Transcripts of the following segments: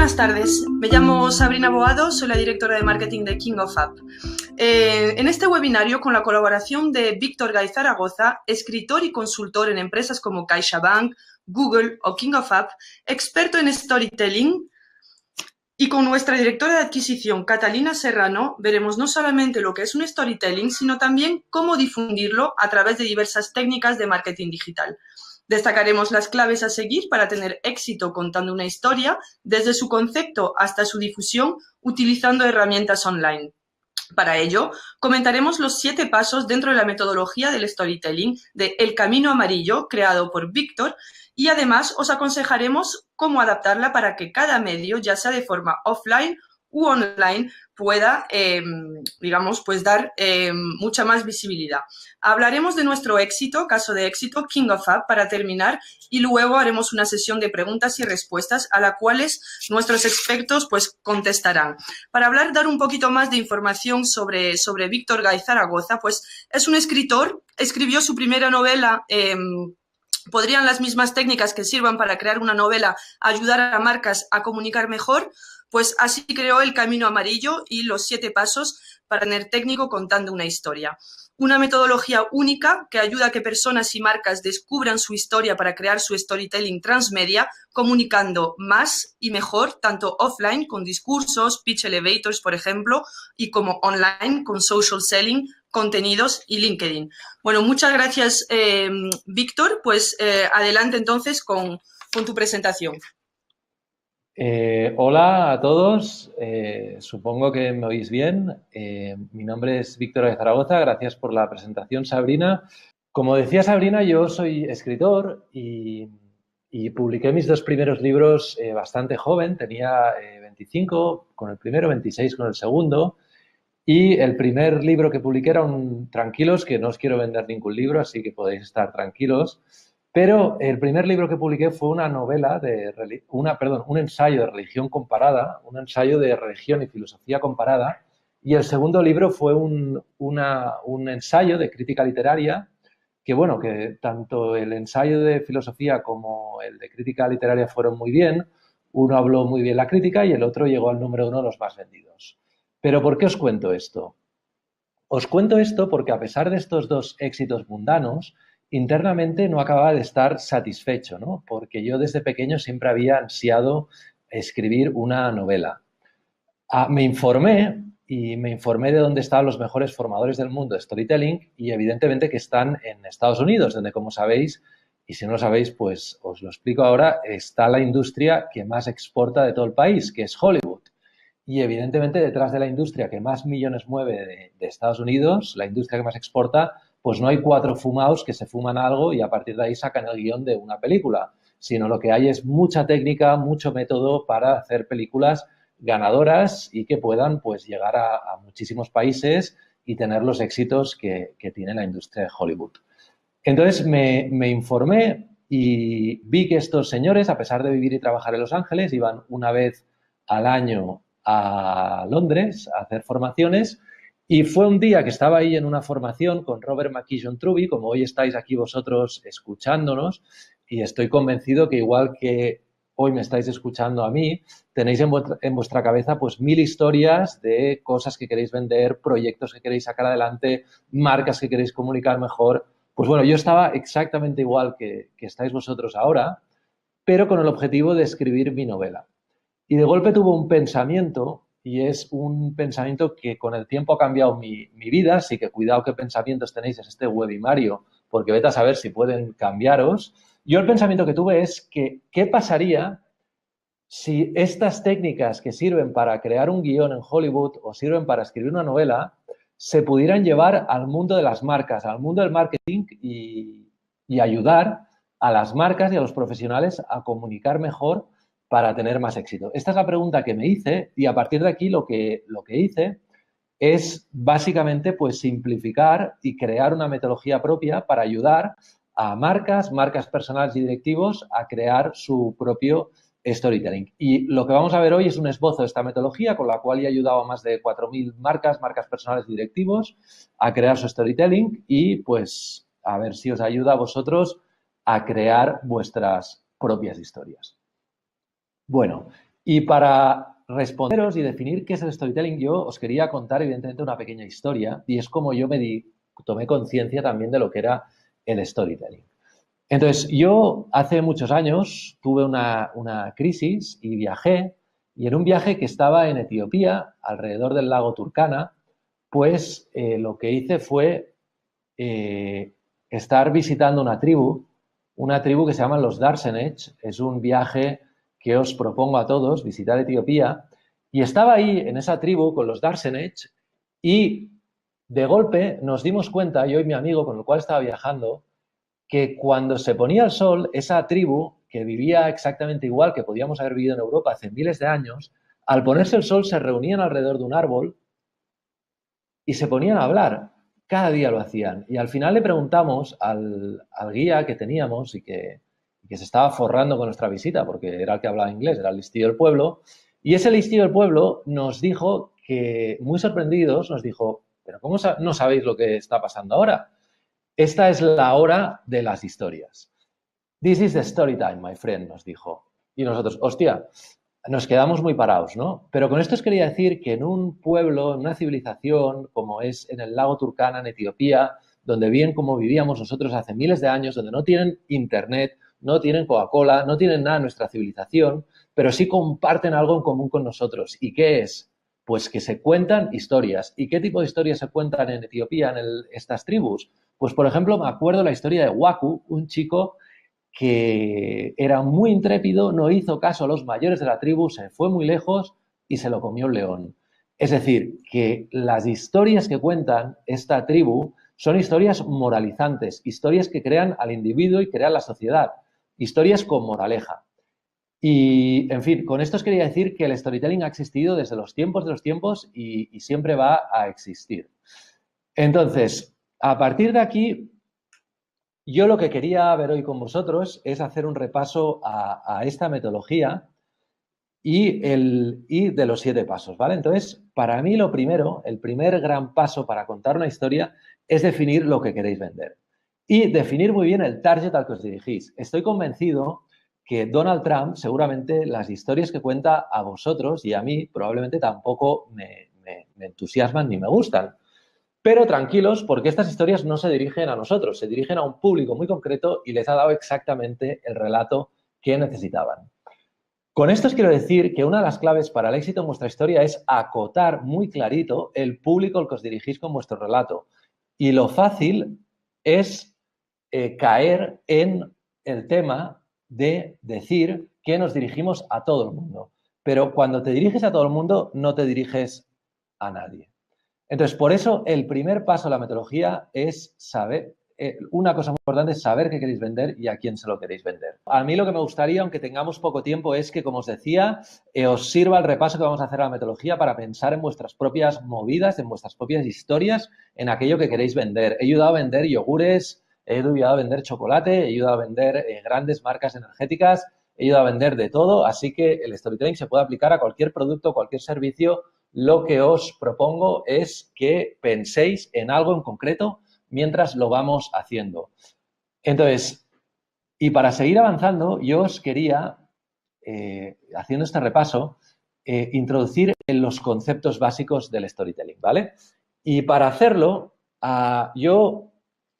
buenas tardes. Me llamo Sabrina Boado, soy la directora de marketing de King of App. En este webinario, con la colaboración de Víctor Gay Zaragoza, escritor y consultor en empresas como CaixaBank, Google o King of App, experto en storytelling, y con nuestra directora de adquisición, Catalina Serrano, veremos no solamente lo que es un storytelling, sino también cómo difundirlo a través de diversas técnicas de marketing digital. Destacaremos las claves a seguir para tener éxito contando una historia, desde su concepto hasta su difusión, utilizando herramientas online. Para ello, comentaremos los 7 pasos dentro de la metodología del storytelling de El Camino Amarillo, creado por Víctor, y además os aconsejaremos cómo adaptarla para que cada medio, ya sea de forma offline u online, pueda, dar mucha más visibilidad. Hablaremos de nuestro éxito, caso de éxito, King of App, para terminar, y luego haremos una sesión de preguntas y respuestas a las cuales nuestros expertos pues contestarán. Para dar un poquito más de información sobre Víctor Gay Zaragoza, pues es un escritor, escribió su primera novela. ¿Podrían las mismas técnicas que sirvan para crear una novela ayudar a marcas a comunicar mejor? Pues así creó El Camino Amarillo y los 7 pasos para tener técnico contando una historia. Una metodología única que ayuda a que personas y marcas descubran su historia para crear su storytelling transmedia, comunicando más y mejor, tanto offline con discursos, pitch elevators, por ejemplo, y como online con social selling, contenidos y LinkedIn. Bueno, muchas gracias, Víctor. Pues adelante entonces con tu presentación. Hola a todos, supongo que me oís bien. Mi nombre es Víctor de Zaragoza, gracias por la presentación, Sabrina. Como decía Sabrina, yo soy escritor y publiqué mis 2 primeros libros bastante joven, tenía 25 con el primero, 26 con el segundo, y el primer libro que publiqué era tranquilos, que no os quiero vender ningún libro, así que podéis estar tranquilos. Pero el primer libro que publiqué fue una novela un ensayo de religión comparada, un ensayo de religión y filosofía comparada, y el segundo libro fue un ensayo de crítica literaria, que tanto el ensayo de filosofía como el de crítica literaria fueron muy bien. Uno habló muy bien la crítica y el otro llegó al número 1 de los más vendidos. ¿Pero por qué os cuento esto? Os cuento esto porque a pesar de estos 2 éxitos mundanos, internamente no acababa de estar satisfecho, ¿no? Porque yo desde pequeño siempre había ansiado escribir una novela. Me informé de dónde estaban los mejores formadores del mundo de storytelling y evidentemente que están en Estados Unidos, donde, como sabéis, y si no lo sabéis, pues os lo explico ahora, está la industria que más exporta de todo el país, que es Hollywood. Y evidentemente detrás de la industria que más millones mueve de Estados Unidos, la industria que más exporta, pues no hay 4 fumaos que se fuman algo y a partir de ahí sacan el guión de una película, sino lo que hay es mucha técnica, mucho método para hacer películas ganadoras y que puedan pues llegar a muchísimos países y tener los éxitos que tiene la industria de Hollywood. Entonces me informé y vi que estos señores, a pesar de vivir y trabajar en Los Ángeles, iban una vez al año a Londres a hacer formaciones, y fue un día que estaba ahí en una formación con Robert McKeon Truby, como hoy estáis aquí vosotros escuchándonos, y estoy convencido que igual que hoy me estáis escuchando a mí, tenéis en vuestra cabeza pues 1000 historias de cosas que queréis vender, proyectos que queréis sacar adelante, marcas que queréis comunicar mejor. Pues bueno, yo estaba exactamente igual que estáis vosotros ahora, pero con el objetivo de escribir mi novela. Y de golpe tuvo un pensamiento, y es un pensamiento que con el tiempo ha cambiado mi vida, así que cuidado qué pensamientos tenéis en este webinario, porque vete a saber si pueden cambiaros. Yo el pensamiento que tuve es que, ¿qué pasaría si estas técnicas que sirven para crear un guión en Hollywood o sirven para escribir una novela se pudieran llevar al mundo de las marcas, al mundo del marketing y ayudar a las marcas y a los profesionales a comunicar mejor para tener más éxito? Esta es la pregunta que me hice y a partir de aquí lo que hice es básicamente pues simplificar y crear una metodología propia para ayudar a marcas personales y directivos a crear su propio storytelling. Y lo que vamos a ver hoy es un esbozo de esta metodología con la cual he ayudado a más de 4000 marcas personales y directivos a crear su storytelling y pues a ver si os ayuda a vosotros a crear vuestras propias historias. Bueno, Y para responderos y definir qué es el storytelling, yo os quería contar, evidentemente, una pequeña historia, y es como yo tomé conciencia también de lo que era el storytelling. Entonces, yo hace muchos años tuve una crisis y viajé, y en un viaje que estaba en Etiopía, alrededor del lago Turkana, pues lo que hice fue estar visitando una tribu que se llaman los Darsenech. Es un viaje que os propongo a todos, visitar Etiopía. Y estaba ahí en esa tribu con los Darsenech y de golpe nos dimos cuenta, yo y mi amigo con el cual estaba viajando, que cuando se ponía el sol, esa tribu, que vivía exactamente igual que podíamos haber vivido en Europa hace miles de años, al ponerse el sol se reunían alrededor de un árbol y se ponían a hablar. Cada día lo hacían. Y al final le preguntamos al guía que teníamos y que se estaba forrando con nuestra visita, porque era el que hablaba inglés, era el listillo del pueblo, y ese listillo del pueblo nos dijo que, muy sorprendidos, nos dijo, pero ¿cómo no sabéis lo que está pasando ahora? Esta es la hora de las historias. This is the story time, my friend, nos dijo. Y nosotros, hostia, nos quedamos muy parados, ¿no? Pero con esto os quería decir que en un pueblo, en una civilización, como es en el lago Turkana, en Etiopía, donde bien como vivíamos nosotros hace miles de años, donde no tienen internet, no tienen Coca-Cola, no tienen nada en nuestra civilización, pero sí comparten algo en común con nosotros. ¿Y qué es? Pues que se cuentan historias. ¿Y qué tipo de historias se cuentan en Etiopía, en estas tribus? Pues, por ejemplo, me acuerdo la historia de Waku, un chico que era muy intrépido, no hizo caso a los mayores de la tribu, se fue muy lejos y se lo comió un león. Es decir, que las historias que cuentan esta tribu son historias moralizantes, historias que crean al individuo y crean la sociedad, historias con moraleja. Y, en fin, con esto os quería decir que el storytelling ha existido desde los tiempos de los tiempos y siempre va a existir. Entonces, a partir de aquí, yo lo que quería ver hoy con vosotros es hacer un repaso a esta metodología y de los 7 pasos, ¿vale? Entonces, para mí lo primero, el primer gran paso para contar una historia es definir lo que queréis vender y definir muy bien el target al que os dirigís. Estoy convencido que Donald Trump seguramente las historias que cuenta a vosotros y a mí probablemente tampoco me entusiasman ni me gustan. Pero tranquilos, porque estas historias no se dirigen a nosotros, se dirigen a un público muy concreto y les ha dado exactamente el relato que necesitaban. Con esto os quiero decir que una de las claves para el éxito en vuestra historia es acotar muy clarito el público al que os dirigís con vuestro relato. Y lo fácil es caer en el tema de decir que nos dirigimos a todo el mundo. Pero cuando te diriges a todo el mundo, no te diriges a nadie. Entonces, por eso el primer paso de la metodología es saber, una cosa muy importante es saber qué queréis vender y a quién se lo queréis vender. A mí lo que me gustaría, aunque tengamos poco tiempo, es que, como os decía, os sirva el repaso que vamos a hacer a la metodología para pensar en vuestras propias movidas, en vuestras propias historias, en aquello que queréis vender. He ayudado a vender yogures, he ayudado a vender chocolate, he ayudado a vender grandes marcas energéticas, he ayudado a vender de todo, así que el storytelling se puede aplicar a cualquier producto, cualquier servicio. Lo que os propongo es que penséis en algo en concreto mientras lo vamos haciendo. Entonces, y para seguir avanzando, yo os quería, haciendo este repaso, introducir en los conceptos básicos del storytelling, ¿vale? Y para hacerlo,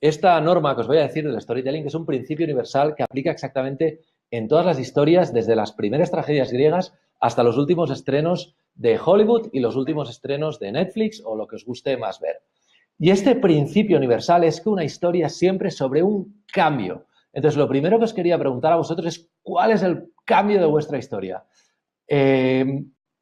esta norma que os voy a decir del storytelling es un principio universal que aplica exactamente en todas las historias, desde las primeras tragedias griegas hasta los últimos estrenos de Hollywood y los últimos estrenos de Netflix o lo que os guste más ver. Y este principio universal es que una historia es siempre sobre un cambio. Entonces, lo primero que os quería preguntar a vosotros es ¿cuál es el cambio de vuestra historia?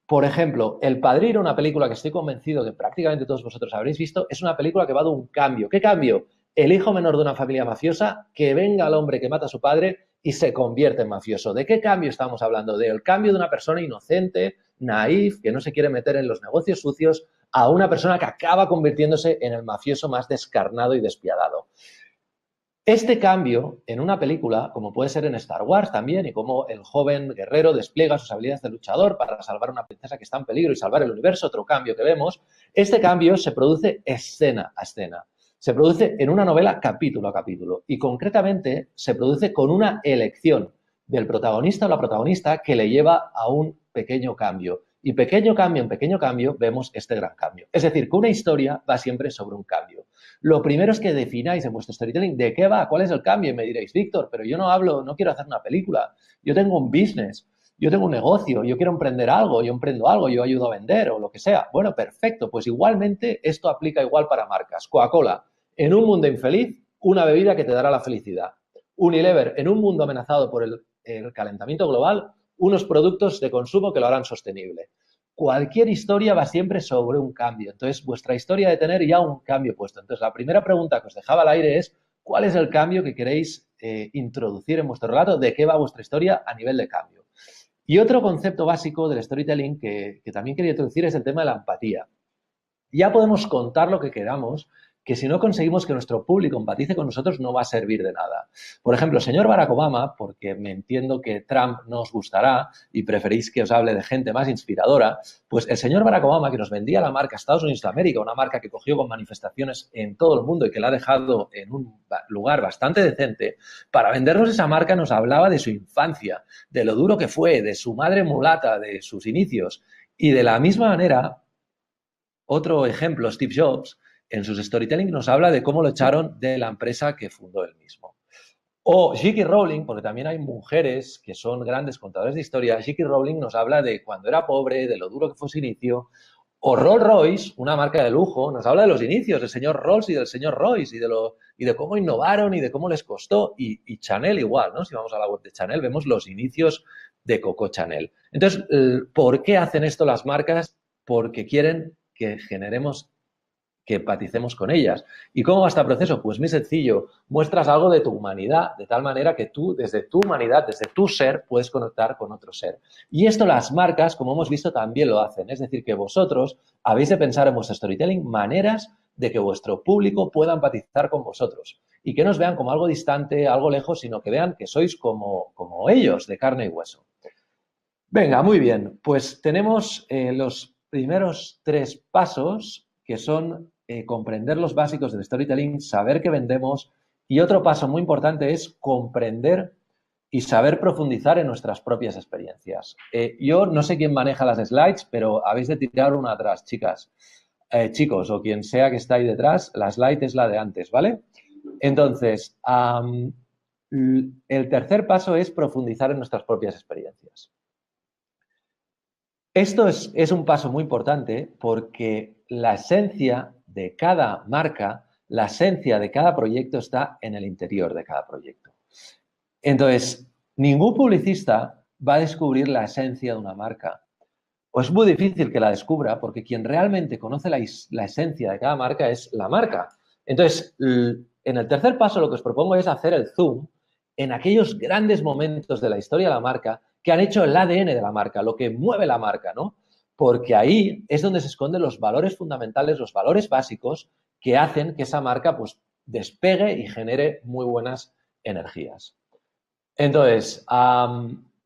Por ejemplo, El Padrino, una película que estoy convencido que prácticamente todos vosotros habréis visto, es una película que va de un cambio. ¿Qué cambio? El hijo menor de una familia mafiosa, que venga al hombre que mata a su padre y se convierte en mafioso. ¿De qué cambio estamos hablando? Del cambio de una persona inocente, naif, que no se quiere meter en los negocios sucios, a una persona que acaba convirtiéndose en el mafioso más descarnado y despiadado. Este cambio en una película, como puede ser en Star Wars también, y como el joven guerrero despliega sus habilidades de luchador para salvar a una princesa que está en peligro y salvar el universo, otro cambio que vemos, este cambio se produce escena a escena. Se produce en una novela capítulo a capítulo y concretamente se produce con una elección del protagonista o la protagonista que le lleva a un pequeño cambio. Y pequeño cambio en pequeño cambio vemos este gran cambio. Es decir, que una historia va siempre sobre un cambio. Lo primero es que defináis en vuestro storytelling de qué va, cuál es el cambio. Y me diréis, Víctor, pero yo no quiero hacer una película. Yo tengo un business, yo tengo un negocio, yo quiero emprender algo, yo emprendo algo, yo ayudo a vender o lo que sea. Bueno, perfecto. Pues igualmente esto aplica igual para marcas. Coca-Cola, en un mundo infeliz, una bebida que te dará la felicidad. Unilever, en un mundo amenazado por el calentamiento global, unos productos de consumo que lo harán sostenible. Cualquier historia va siempre sobre un cambio. Entonces, vuestra historia ha de tener ya un cambio puesto. Entonces, la primera pregunta que os dejaba al aire es, ¿cuál es el cambio que queréis introducir en vuestro relato? ¿De qué va vuestra historia a nivel de cambio? Y otro concepto básico del storytelling que también quería introducir es el tema de la empatía. Ya podemos contar lo que queramos, que si no conseguimos que nuestro público empatice con nosotros no va a servir de nada. Por ejemplo, señor Barack Obama, porque me entiendo que Trump no os gustará y preferís que os hable de gente más inspiradora, pues el señor Barack Obama, que nos vendía la marca Estados Unidos de América, una marca que cogió con manifestaciones en todo el mundo y que la ha dejado en un lugar bastante decente, para vendernos esa marca nos hablaba de su infancia, de lo duro que fue, de su madre mulata, de sus inicios. Y de la misma manera, otro ejemplo, Steve Jobs, en sus storytelling nos habla de cómo lo echaron de la empresa que fundó él mismo. O J.K. Rowling, porque también hay mujeres que son grandes contadores de historia, J.K. Rowling nos habla de cuando era pobre, de lo duro que fue su inicio. O Rolls Royce, una marca de lujo, nos habla de los inicios del señor Rolls y del señor Royce y de cómo innovaron y de cómo les costó. Y Chanel igual, ¿no? Si vamos a la web de Chanel, vemos los inicios de Coco Chanel. Entonces, ¿por qué hacen esto las marcas? Porque quieren que generemos, que empaticemos con ellas. ¿Y cómo va este proceso? Pues muy sencillo, muestras algo de tu humanidad, de tal manera que tú, desde tu humanidad, desde tu ser, puedes conectar con otro ser. Y esto las marcas, como hemos visto, también lo hacen. Es decir, que vosotros habéis de pensar en vuestro storytelling maneras de que vuestro público pueda empatizar con vosotros y que no os vean como algo distante, algo lejos, sino que vean que sois como ellos, de carne y hueso. Venga, muy bien. Pues tenemos los primeros 3 pasos, que son comprender los básicos del storytelling, saber qué vendemos, y otro paso muy importante es comprender y saber profundizar en nuestras propias experiencias. Yo no sé quién maneja las slides, pero habéis de tirar una atrás, chicas. Chicos, o quien sea que está ahí detrás, la slide es la de antes, ¿vale? Entonces, el tercer paso es profundizar en nuestras propias experiencias. Esto es un paso muy importante porque la esencia de cada marca, la esencia de cada proyecto está en el interior de cada proyecto. Entonces, ningún publicista va a descubrir la esencia de una marca. O es muy difícil que la descubra porque quien realmente conoce la esencia de cada marca es la marca. Entonces, en el tercer paso lo que os propongo es hacer el zoom en aquellos grandes momentos de la historia de la marca que han hecho el ADN de la marca, lo que mueve la marca, ¿no? Porque ahí es donde se esconden los valores fundamentales, los valores básicos que hacen que esa marca pues despegue y genere muy buenas energías. Entonces, a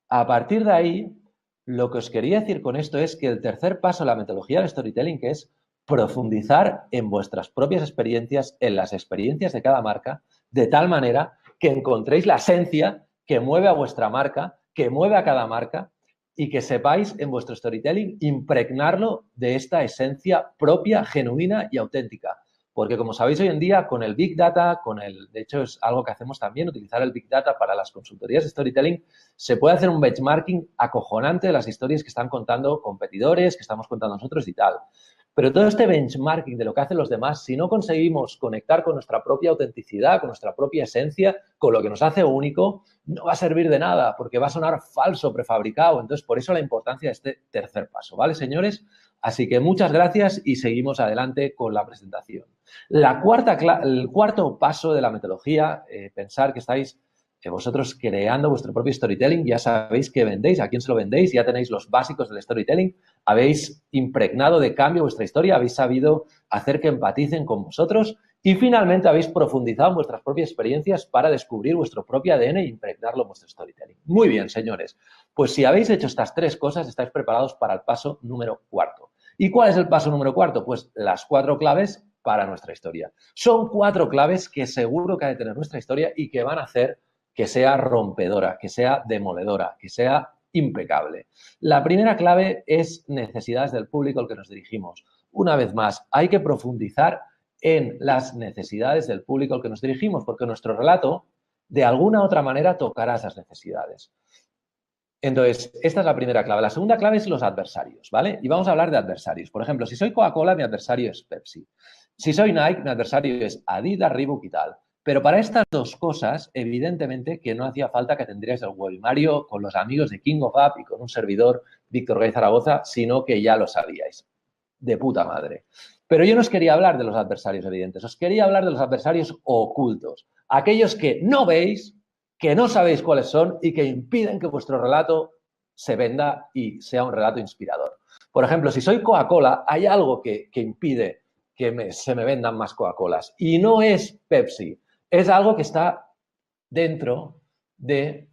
partir de ahí, lo que os quería decir con esto es que el tercer paso de la metodología del storytelling, que es profundizar en vuestras propias experiencias, en las experiencias de cada marca, de tal manera que encontréis la esencia que mueve a vuestra marca, que mueve a cada marca y que sepáis en vuestro storytelling impregnarlo de esta esencia propia, genuina y auténtica. Porque como sabéis hoy en día con el Big Data, de hecho es algo que hacemos también, utilizar el Big Data para las consultorías de storytelling, se puede hacer un benchmarking acojonante de las historias que están contando competidores, que estamos contando nosotros y tal. Pero todo este benchmarking de lo que hacen los demás, si no conseguimos conectar con nuestra propia autenticidad, con nuestra propia esencia, con lo que nos hace único, no va a servir de nada porque va a sonar falso, prefabricado. Entonces, por eso la importancia de este tercer paso, ¿vale, señores? Así que muchas gracias y seguimos adelante con la presentación. El cuarto paso de la metodología, pensar que estáis vosotros creando vuestro propio storytelling, ya sabéis qué vendéis, a quién se lo vendéis, ya tenéis los básicos del storytelling, habéis impregnado de cambio vuestra historia, habéis sabido hacer que empaticen con vosotros y finalmente habéis profundizado en vuestras propias experiencias para descubrir vuestro propio ADN e impregnarlo en vuestro storytelling. Muy bien, señores. Pues si habéis hecho estas 3 cosas, estáis preparados para el paso número 4. ¿Y cuál es el paso número 4? Pues las 4 claves para nuestra historia. Son 4 claves que seguro que ha de tener nuestra historia y que van a hacer que sea rompedora, que sea demoledora, que sea impecable. La primera clave es necesidades del público al que nos dirigimos. Una vez más, hay que profundizar en las necesidades del público al que nos dirigimos, porque nuestro relato, de alguna u otra manera, tocará esas necesidades. Entonces, esta es la primera clave. La segunda clave es los adversarios, ¿vale? Y vamos a hablar de adversarios. Por ejemplo, si soy Coca-Cola, mi adversario es Pepsi. Si soy Nike, mi adversario es Adidas, Reebok y tal. Pero para estas dos cosas, evidentemente que no hacía falta que tendríais el webinario con los amigos de King of App y con un servidor, Víctor Gay Zaragoza, sino que ya lo sabíais. De puta madre. Pero yo no os quería hablar de los adversarios evidentes, os quería hablar de los adversarios ocultos. Aquellos que no veis, que no sabéis cuáles son y que impiden que vuestro relato se venda y sea un relato inspirador. Por ejemplo, si soy Coca-Cola, hay algo que impide que se me vendan más Coca-Colas. Y no es Pepsi, es algo que está dentro de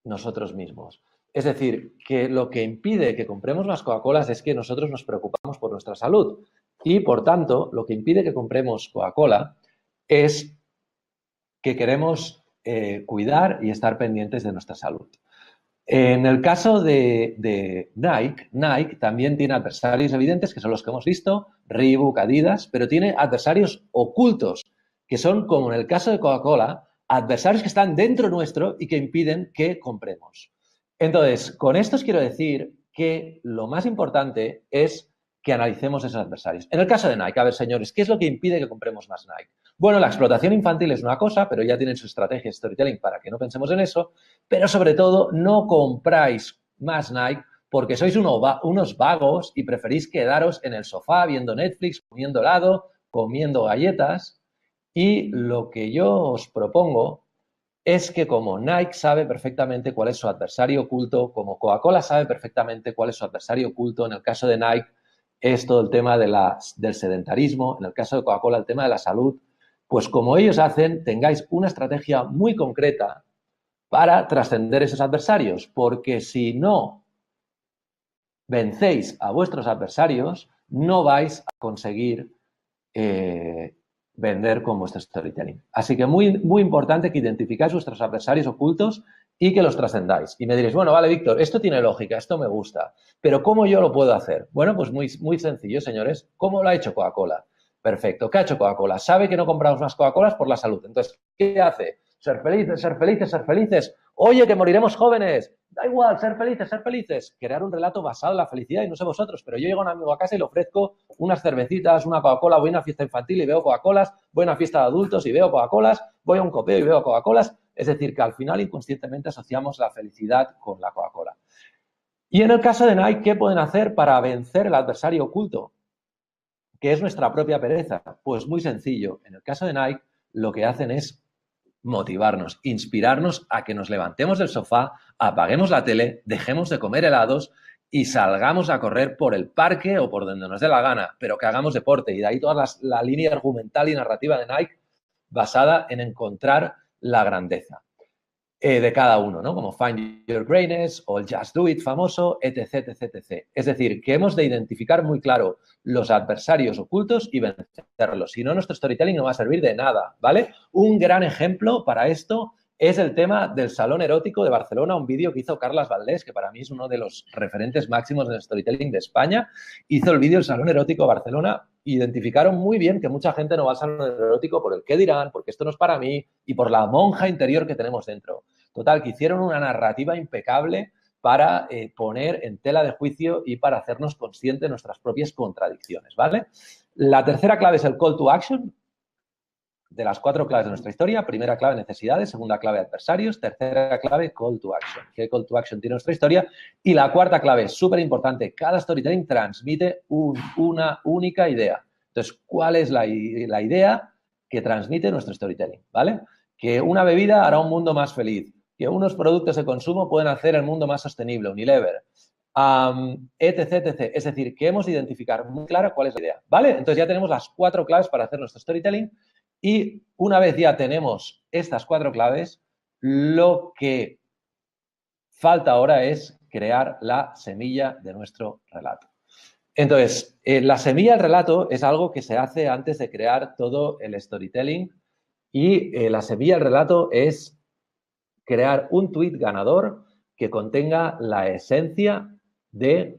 nosotros mismos. Es decir, que lo que impide que compremos más Coca-Colas es que nosotros nos preocupamos por nuestra salud. Y, por tanto, lo que impide que compremos Coca-Cola es que queremos cuidar y estar pendientes de nuestra salud. En el caso de Nike también tiene adversarios evidentes, que son los que hemos visto, Reebok, Adidas, pero tiene adversarios ocultos, que son, como en el caso de Coca-Cola, adversarios que están dentro nuestro y que impiden que compremos. Entonces, con esto os quiero decir que lo más importante es que analicemos esos adversarios. En el caso de Nike, a ver, señores, ¿qué es lo que impide que compremos más Nike? Bueno, la explotación infantil es una cosa, pero ya tienen su estrategia de storytelling para que no pensemos en eso, pero sobre todo no compráis más Nike porque sois unos vagos y preferís quedaros en el sofá viendo Netflix, comiendo helado, comiendo galletas. Y lo que yo os propongo es que como Nike sabe perfectamente cuál es su adversario oculto, como Coca-Cola sabe perfectamente cuál es su adversario oculto, en el caso de Nike es todo el tema del sedentarismo, en el caso de Coca-Cola el tema de la salud, pues como ellos hacen, tengáis una estrategia muy concreta para trascender esos adversarios, porque si no vencéis a vuestros adversarios, no vais a conseguir vender con vuestro storytelling. Así que muy, muy importante que identificáis vuestros adversarios ocultos y que los trascendáis. Y me diréis, bueno, vale, Víctor, esto tiene lógica, esto me gusta, pero ¿cómo yo lo puedo hacer? Bueno, pues muy, muy sencillo, señores. ¿Cómo lo ha hecho Coca-Cola? Perfecto. ¿Qué ha hecho Coca-Cola? Sabe que no compramos más Coca-Colas por la salud. Entonces, ¿qué hace? Ser felices, ser felices, ser felices. Oye, que moriremos jóvenes. Da igual, ser felices, ser felices. Crear un relato basado en la felicidad y no sé vosotros, pero yo llego a un amigo a casa y le ofrezco unas cervecitas, una Coca-Cola, voy a una fiesta infantil y veo Coca-Colas, voy a una fiesta de adultos y veo Coca-Colas, voy a un copeo y veo Coca-Colas. Es decir, que al final inconscientemente asociamos la felicidad con la Coca-Cola. Y en el caso de Nike, ¿qué pueden hacer para vencer el adversario oculto? ¿Qué es nuestra propia pereza? Pues muy sencillo. En el caso de Nike, lo que hacen es motivarnos, inspirarnos a que nos levantemos del sofá, apaguemos la tele, dejemos de comer helados y salgamos a correr por el parque o por donde nos dé la gana, pero que hagamos deporte. Y de ahí toda la línea argumental y narrativa de Nike basada en encontrar la grandeza de cada uno, ¿no? Como Find Your Greatness o el Just Do It famoso, etc, etc, etc. Es decir, que hemos de identificar muy claro los adversarios ocultos y vencerlos. Si no, nuestro storytelling no va a servir de nada, ¿vale? Un gran ejemplo para esto es el tema del Salón Erótico de Barcelona, un vídeo que hizo Carles Valdés, que para mí es uno de los referentes máximos del storytelling de España. Hizo el vídeo del Salón Erótico de Barcelona. Identificaron muy bien que mucha gente no va al salón erótico por el qué dirán, porque esto no es para mí y por la monja interior que tenemos dentro. Total, que hicieron una narrativa impecable para poner en tela de juicio y para hacernos conscientes de nuestras propias contradicciones, ¿vale? La tercera clave es el call to action. De las 4 claves de nuestra historia, primera clave necesidades, segunda clave adversarios, tercera clave call to action. ¿Qué call to action tiene nuestra historia? Y la cuarta clave, súper importante, cada storytelling transmite una única idea. Entonces, ¿cuál es la idea que transmite nuestro storytelling? ¿Vale? Que una bebida hará un mundo más feliz, que unos productos de consumo pueden hacer el mundo más sostenible, Unilever, etc, etc. Es decir, que hemos de identificar muy claro cuál es la idea, ¿vale? Entonces ya tenemos las 4 claves para hacer nuestro storytelling. Y una vez ya tenemos estas 4 claves, lo que falta ahora es crear la semilla de nuestro relato. Entonces, la semilla del relato es algo que se hace antes de crear todo el storytelling y la semilla del relato es crear un tweet ganador que contenga la esencia de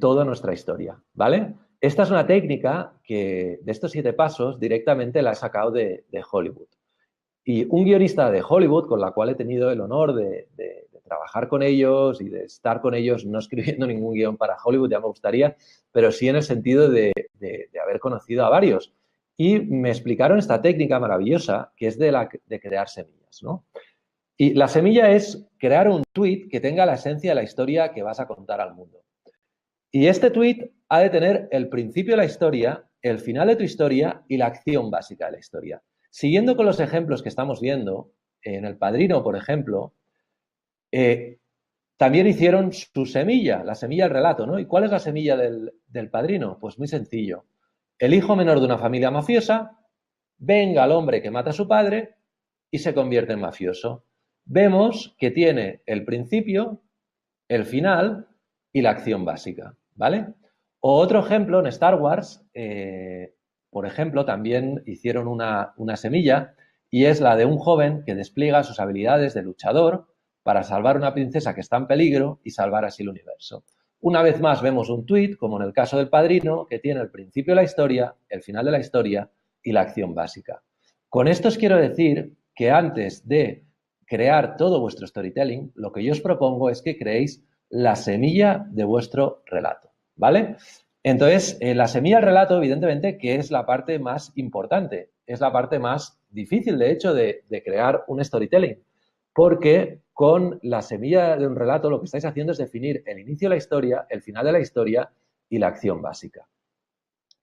toda nuestra historia, ¿vale? Esta es una técnica que de estos 7 pasos directamente la he sacado de Hollywood. Y un guionista de Hollywood, con la cual he tenido el honor de trabajar con ellos y de estar con ellos, no escribiendo ningún guión para Hollywood, ya me gustaría, pero sí en el sentido de haber conocido a varios. Y me explicaron esta técnica maravillosa que es de crear semillas, ¿no? Y la semilla es crear un tweet que tenga la esencia de la historia que vas a contar al mundo. Y este tweet ha de tener el principio de la historia, el final de tu historia y la acción básica de la historia. Siguiendo con los ejemplos que estamos viendo, en El Padrino, por ejemplo, también hicieron su semilla, la semilla del relato, ¿no? ¿Y cuál es la semilla del Padrino? Pues muy sencillo. El hijo menor de una familia mafiosa, venga al hombre que mata a su padre y se convierte en mafioso. Vemos que tiene el principio, el final y la acción básica, ¿vale? O otro ejemplo, en Star Wars, por ejemplo, también hicieron una semilla y es la de un joven que despliega sus habilidades de luchador para salvar a una princesa que está en peligro y salvar así el universo. Una vez más vemos un tuit, como en el caso del Padrino, que tiene el principio de la historia, el final de la historia y la acción básica. Con esto os quiero decir que antes de crear todo vuestro storytelling, lo que yo os propongo es que creéis la semilla de vuestro relato, ¿vale? Entonces, la semilla del relato, evidentemente, que es la parte más importante, es la parte más difícil, de hecho, de crear un storytelling, porque con la semilla de un relato lo que estáis haciendo es definir el inicio de la historia, el final de la historia y la acción básica.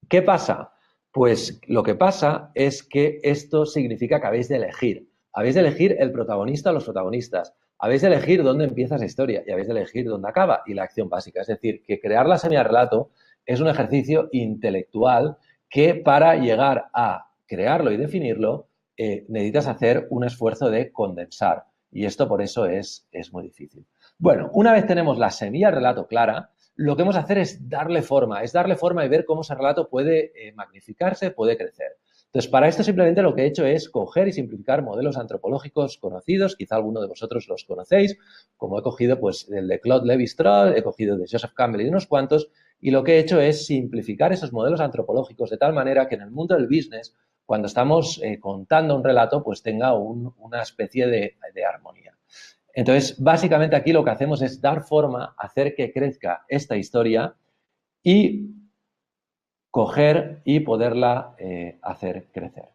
¿Qué pasa? Pues lo que pasa es que esto significa que habéis de elegir el protagonista o los protagonistas, habéis de elegir dónde empieza esa historia y habéis de elegir dónde acaba y la acción básica. Es decir, que crear la semilla de relato es un ejercicio intelectual que para llegar a crearlo y definirlo necesitas hacer un esfuerzo de condensar y esto por eso es muy difícil. Bueno, una vez tenemos la semilla del relato clara, lo que vamos a hacer es darle forma y ver cómo ese relato puede magnificarse, puede crecer. Entonces, para esto simplemente lo que he hecho es coger y simplificar modelos antropológicos conocidos, quizá alguno de vosotros los conocéis, como he cogido pues el de Claude Lévi-Strauss, he cogido el de Joseph Campbell y unos cuantos, y lo que he hecho es simplificar esos modelos antropológicos de tal manera que en el mundo del business, cuando estamos contando un relato, pues tenga una especie de armonía. Entonces, básicamente aquí lo que hacemos es dar forma, hacer que crezca esta historia y coger y poderla hacer crecer.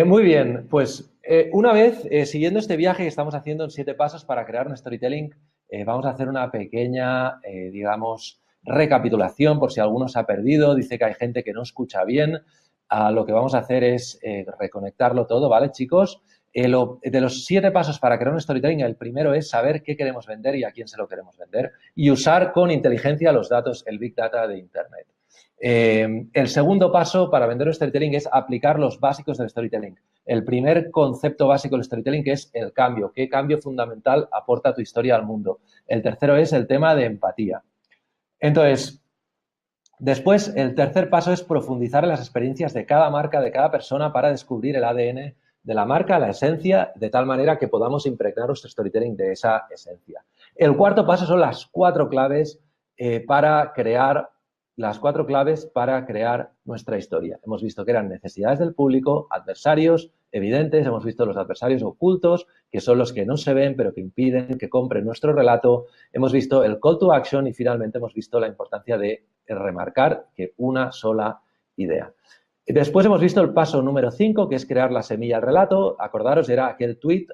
Muy bien, pues una vez siguiendo este viaje que estamos haciendo en 7 pasos para crear un storytelling, vamos a hacer una pequeña, digamos, recapitulación por si alguno se ha perdido, dice que hay gente que no escucha bien. Lo que vamos a hacer es reconectarlo todo, ¿vale, chicos? De los 7 pasos para crear un storytelling, el primero es saber qué queremos vender y a quién se lo queremos vender y usar con inteligencia los datos, el Big Data de Internet. El segundo paso para vender un storytelling es aplicar los básicos del storytelling. El primer concepto básico del storytelling que es el cambio. ¿Qué cambio fundamental aporta tu historia al mundo? El tercero es el tema de empatía. Entonces, después, el tercer paso es profundizar en las experiencias de cada marca, de cada persona para descubrir el ADN de la marca, la esencia, de tal manera que podamos impregnar nuestro storytelling de esa esencia. El cuarto paso son las 4 claves para crear nuestra historia. Hemos visto que eran necesidades del público, adversarios evidentes, hemos visto los adversarios ocultos, que son los que no se ven pero que impiden que compren nuestro relato, hemos visto el call to action y finalmente hemos visto la importancia de remarcar que una sola idea. Después hemos visto el paso número 5, que es crear la semilla del relato. Acordaros, era aquel tweet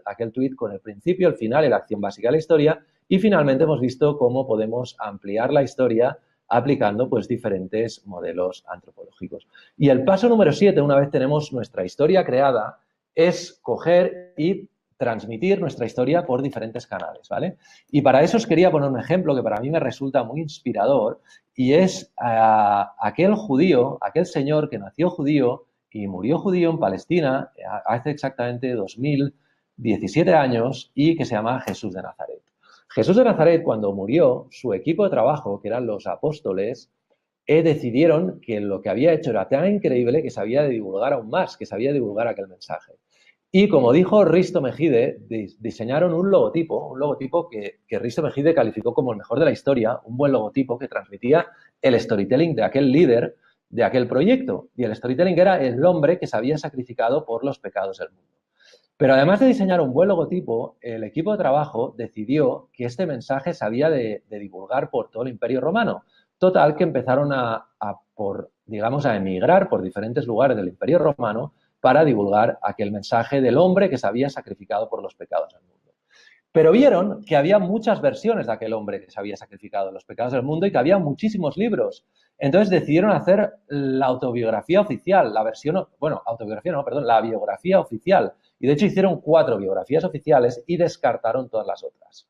con el principio, el final y la acción básica de la historia. Y finalmente hemos visto cómo podemos ampliar la historia aplicando pues diferentes modelos antropológicos. Y el paso número 7, una vez tenemos nuestra historia creada, es coger y transmitir nuestra historia por diferentes canales, ¿vale? Y para eso os quería poner un ejemplo que para mí me resulta muy inspirador y es aquel judío, aquel señor que nació judío y murió judío en Palestina hace exactamente 2017 años y que se llama Jesús de Nazaret. Jesús de Nazaret, cuando murió, su equipo de trabajo, que eran los apóstoles, decidieron que lo que había hecho era tan increíble que sabía de divulgar aún más, que sabía divulgar aquel mensaje. Y como dijo Risto Mejide, diseñaron un logotipo que Risto Mejide calificó como el mejor de la historia, un buen logotipo que transmitía el storytelling de aquel líder de aquel proyecto. Y el storytelling era el hombre que se había sacrificado por los pecados del mundo. Pero además de diseñar un buen logotipo, el equipo de trabajo decidió que este mensaje se había de divulgar por todo el Imperio Romano. Total, que empezaron a emigrar por diferentes lugares del Imperio Romano para divulgar aquel mensaje del hombre que se había sacrificado por los pecados del mundo. Pero vieron que había muchas versiones de aquel hombre que se había sacrificado en los pecados del mundo y que había muchísimos libros. Entonces decidieron hacer la autobiografía oficial, la biografía oficial. Y de hecho hicieron 4 biografías oficiales y descartaron todas las otras.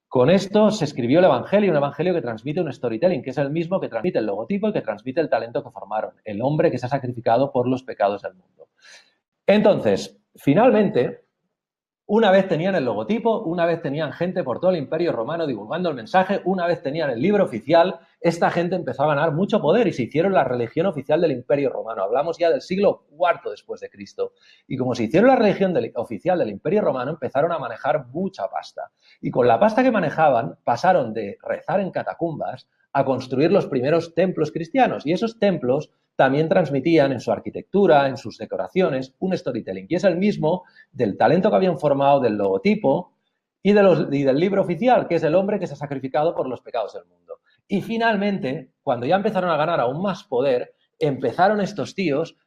Con esto se escribió el Evangelio, un Evangelio que transmite un storytelling, que es el mismo que transmite el logotipo y que transmite el talento que formaron, el hombre que se ha sacrificado por los pecados del mundo. Entonces, finalmente, una vez tenían el logotipo, una vez tenían gente por todo el Imperio Romano divulgando el mensaje, una vez tenían el libro oficial, esta gente empezó a ganar mucho poder y se hicieron la religión oficial del Imperio Romano. Hablamos ya del siglo IV después de Cristo. Y como se hicieron la religión oficial del Imperio Romano, empezaron a manejar mucha pasta. Y con la pasta que manejaban, pasaron de rezar en catacumbas a construir los primeros templos cristianos. Y esos templos también transmitían en su arquitectura, en sus decoraciones, un storytelling. Y es el mismo del talento que habían formado, del logotipo y del libro oficial, que es el hombre que se ha sacrificado por los pecados del mundo. Y finalmente, cuando ya empezaron a ganar aún más poder, empezaron estos tíos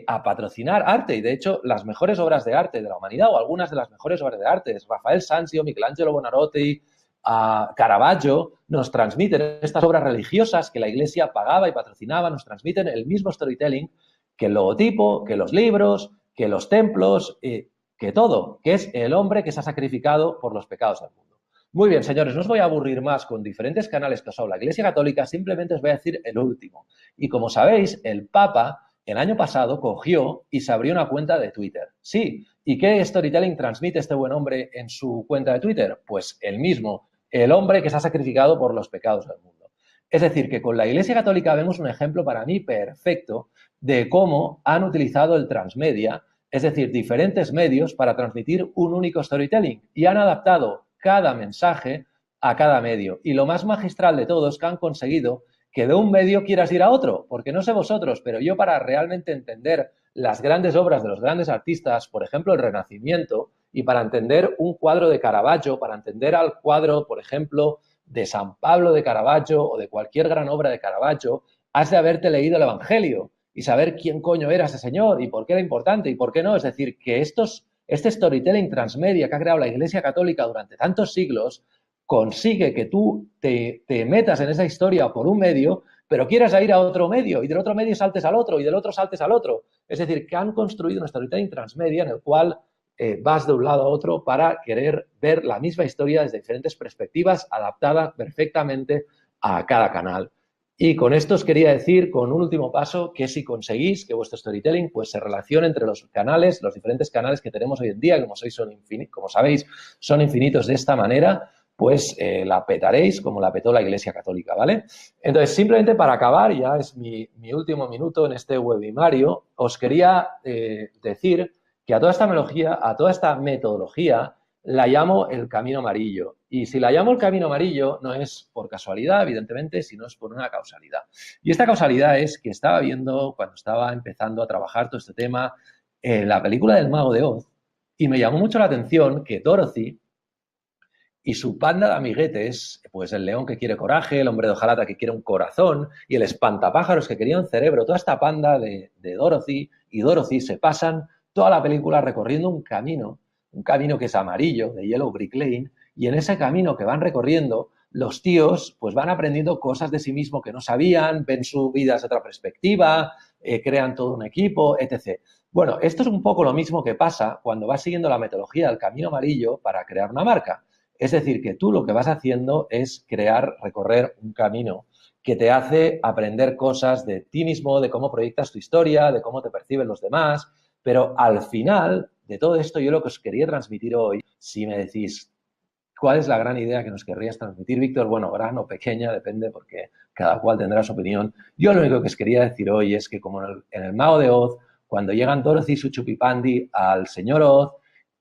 a patrocinar arte. Y de hecho, las mejores obras de arte de la humanidad, o algunas de las mejores obras de arte, es Rafael Sanzio, Michelangelo Buonarroti, Caravaggio, nos transmiten estas obras religiosas que la Iglesia pagaba y patrocinaba, nos transmiten el mismo storytelling que el logotipo, que los libros, que los templos, que todo, que es el hombre que se ha sacrificado por los pecados del mundo. Muy bien, señores, no os voy a aburrir más con diferentes canales que os habla la Iglesia Católica, simplemente os voy a decir el último. Y como sabéis, el Papa el año pasado cogió y se abrió una cuenta de Twitter. Sí, ¿y qué storytelling transmite este buen hombre en su cuenta de Twitter? Pues el mismo, el hombre que se ha sacrificado por los pecados del mundo. Es decir, que con la Iglesia Católica vemos un ejemplo para mí perfecto de cómo han utilizado el transmedia, es decir, diferentes medios para transmitir un único storytelling y han adaptado cada mensaje a cada medio. Y lo más magistral de todo es que han conseguido que de un medio quieras ir a otro, porque no sé vosotros, pero yo para realmente entender las grandes obras de los grandes artistas, por ejemplo, el Renacimiento, y para entender un cuadro de Caravaggio, para entender al cuadro, por ejemplo, de San Pablo de Caravaggio o de cualquier gran obra de Caravaggio, has de haberte leído el Evangelio y saber quién coño era ese señor y por qué era importante y por qué no. Es decir, que este storytelling transmedia que ha creado la Iglesia Católica durante tantos siglos consigue que tú te metas en esa historia por un medio, pero quieras ir a otro medio y del otro medio saltes al otro y del otro saltes al otro. Es decir, que han construido un storytelling transmedia en el cual vas de un lado a otro para querer ver la misma historia desde diferentes perspectivas, adaptada perfectamente a cada canal. Y con esto os quería decir, con un último paso, que si conseguís que vuestro storytelling pues, se relacione entre los canales, los diferentes canales que tenemos hoy en día, como sabéis, son infinitos de esta manera, pues la petaréis como la petó la Iglesia Católica, ¿vale? Entonces, simplemente para acabar, ya es mi último minuto en este webinario, os quería decir que a toda esta metodología la llamo el camino amarillo. Y si la llamo el camino amarillo no es por casualidad, evidentemente, sino es por una causalidad. Y esta causalidad es que estaba viendo, cuando estaba empezando a trabajar todo este tema, la película del Mago de Oz, y me llamó mucho la atención que Dorothy y su panda de amiguetes, pues el león que quiere coraje, el hombre de hojalata que quiere un corazón y el espantapájaros que quería un cerebro, toda esta panda de Dorothy y Dorothy se pasan toda la película recorriendo un camino que es amarillo, de Yellow Brick Lane, y en ese camino que van recorriendo, los tíos pues van aprendiendo cosas de sí mismos que no sabían, ven su vida desde otra perspectiva, crean todo un equipo, etc. Bueno, esto es un poco lo mismo que pasa cuando vas siguiendo la metodología del camino amarillo para crear una marca. Es decir, que tú lo que vas haciendo es recorrer un camino que te hace aprender cosas de ti mismo, de cómo proyectas tu historia, de cómo te perciben los demás, pero al final de todo esto yo lo que os quería transmitir hoy, si me decís, ¿cuál es la gran idea que nos querrías transmitir, Víctor? Bueno, gran o pequeña, depende porque cada cual tendrá su opinión. Yo lo único que os quería decir hoy es que como en el Mago de Oz, cuando llegan Dorothy y su chupipandi al señor Oz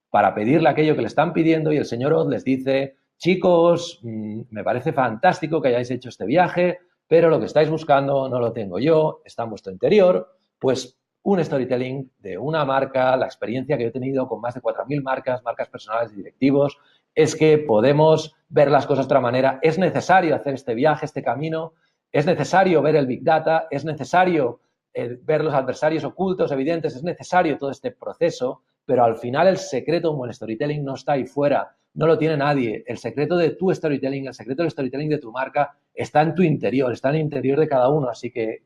para pedirle aquello que le están pidiendo y el señor Oz les dice, chicos, me parece fantástico que hayáis hecho este viaje, pero lo que estáis buscando no lo tengo yo, está en vuestro interior, pues un storytelling de una marca, la experiencia que yo he tenido con más de 4.000 marcas personales y directivos, es que podemos ver las cosas de otra manera. Es necesario hacer este viaje, este camino, es necesario ver el Big Data, es necesario ver los adversarios ocultos, evidentes, es necesario todo este proceso, pero al final el secreto como el storytelling no está ahí fuera, no lo tiene nadie. El secreto de tu storytelling, el secreto del storytelling de tu marca está en tu interior, está en el interior de cada uno. Así que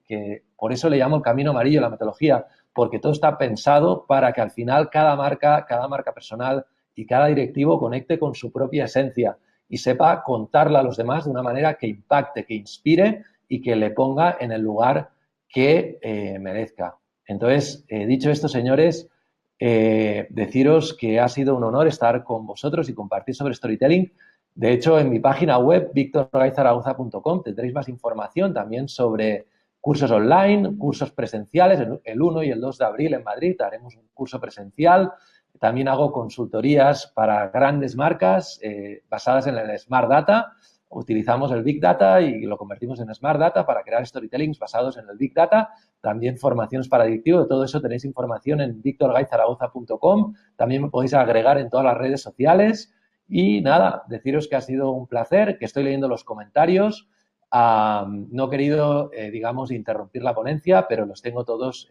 por eso le llamo el camino amarillo, la metodología, porque todo está pensado para que al final cada marca personal y cada directivo conecte con su propia esencia y sepa contarla a los demás de una manera que impacte, que inspire y que le ponga en el lugar que merezca. Entonces, dicho esto, señores, deciros que ha sido un honor estar con vosotros y compartir sobre storytelling. De hecho, en mi página web, victorgaizaragoza.com, tendréis más información también sobre cursos online, cursos presenciales. El 1 y el 2 de abril en Madrid haremos un curso presencial. También hago consultorías para grandes marcas basadas en el Smart Data. Utilizamos el Big Data y lo convertimos en Smart Data para crear storytellings basados en el Big Data. También formaciones para directivos. De todo eso tenéis información en victorgaizaragoza.com. También me podéis agregar en todas las redes sociales. Y nada, deciros que ha sido un placer, que estoy leyendo los comentarios. No he querido, digamos, interrumpir la ponencia, pero los tengo todos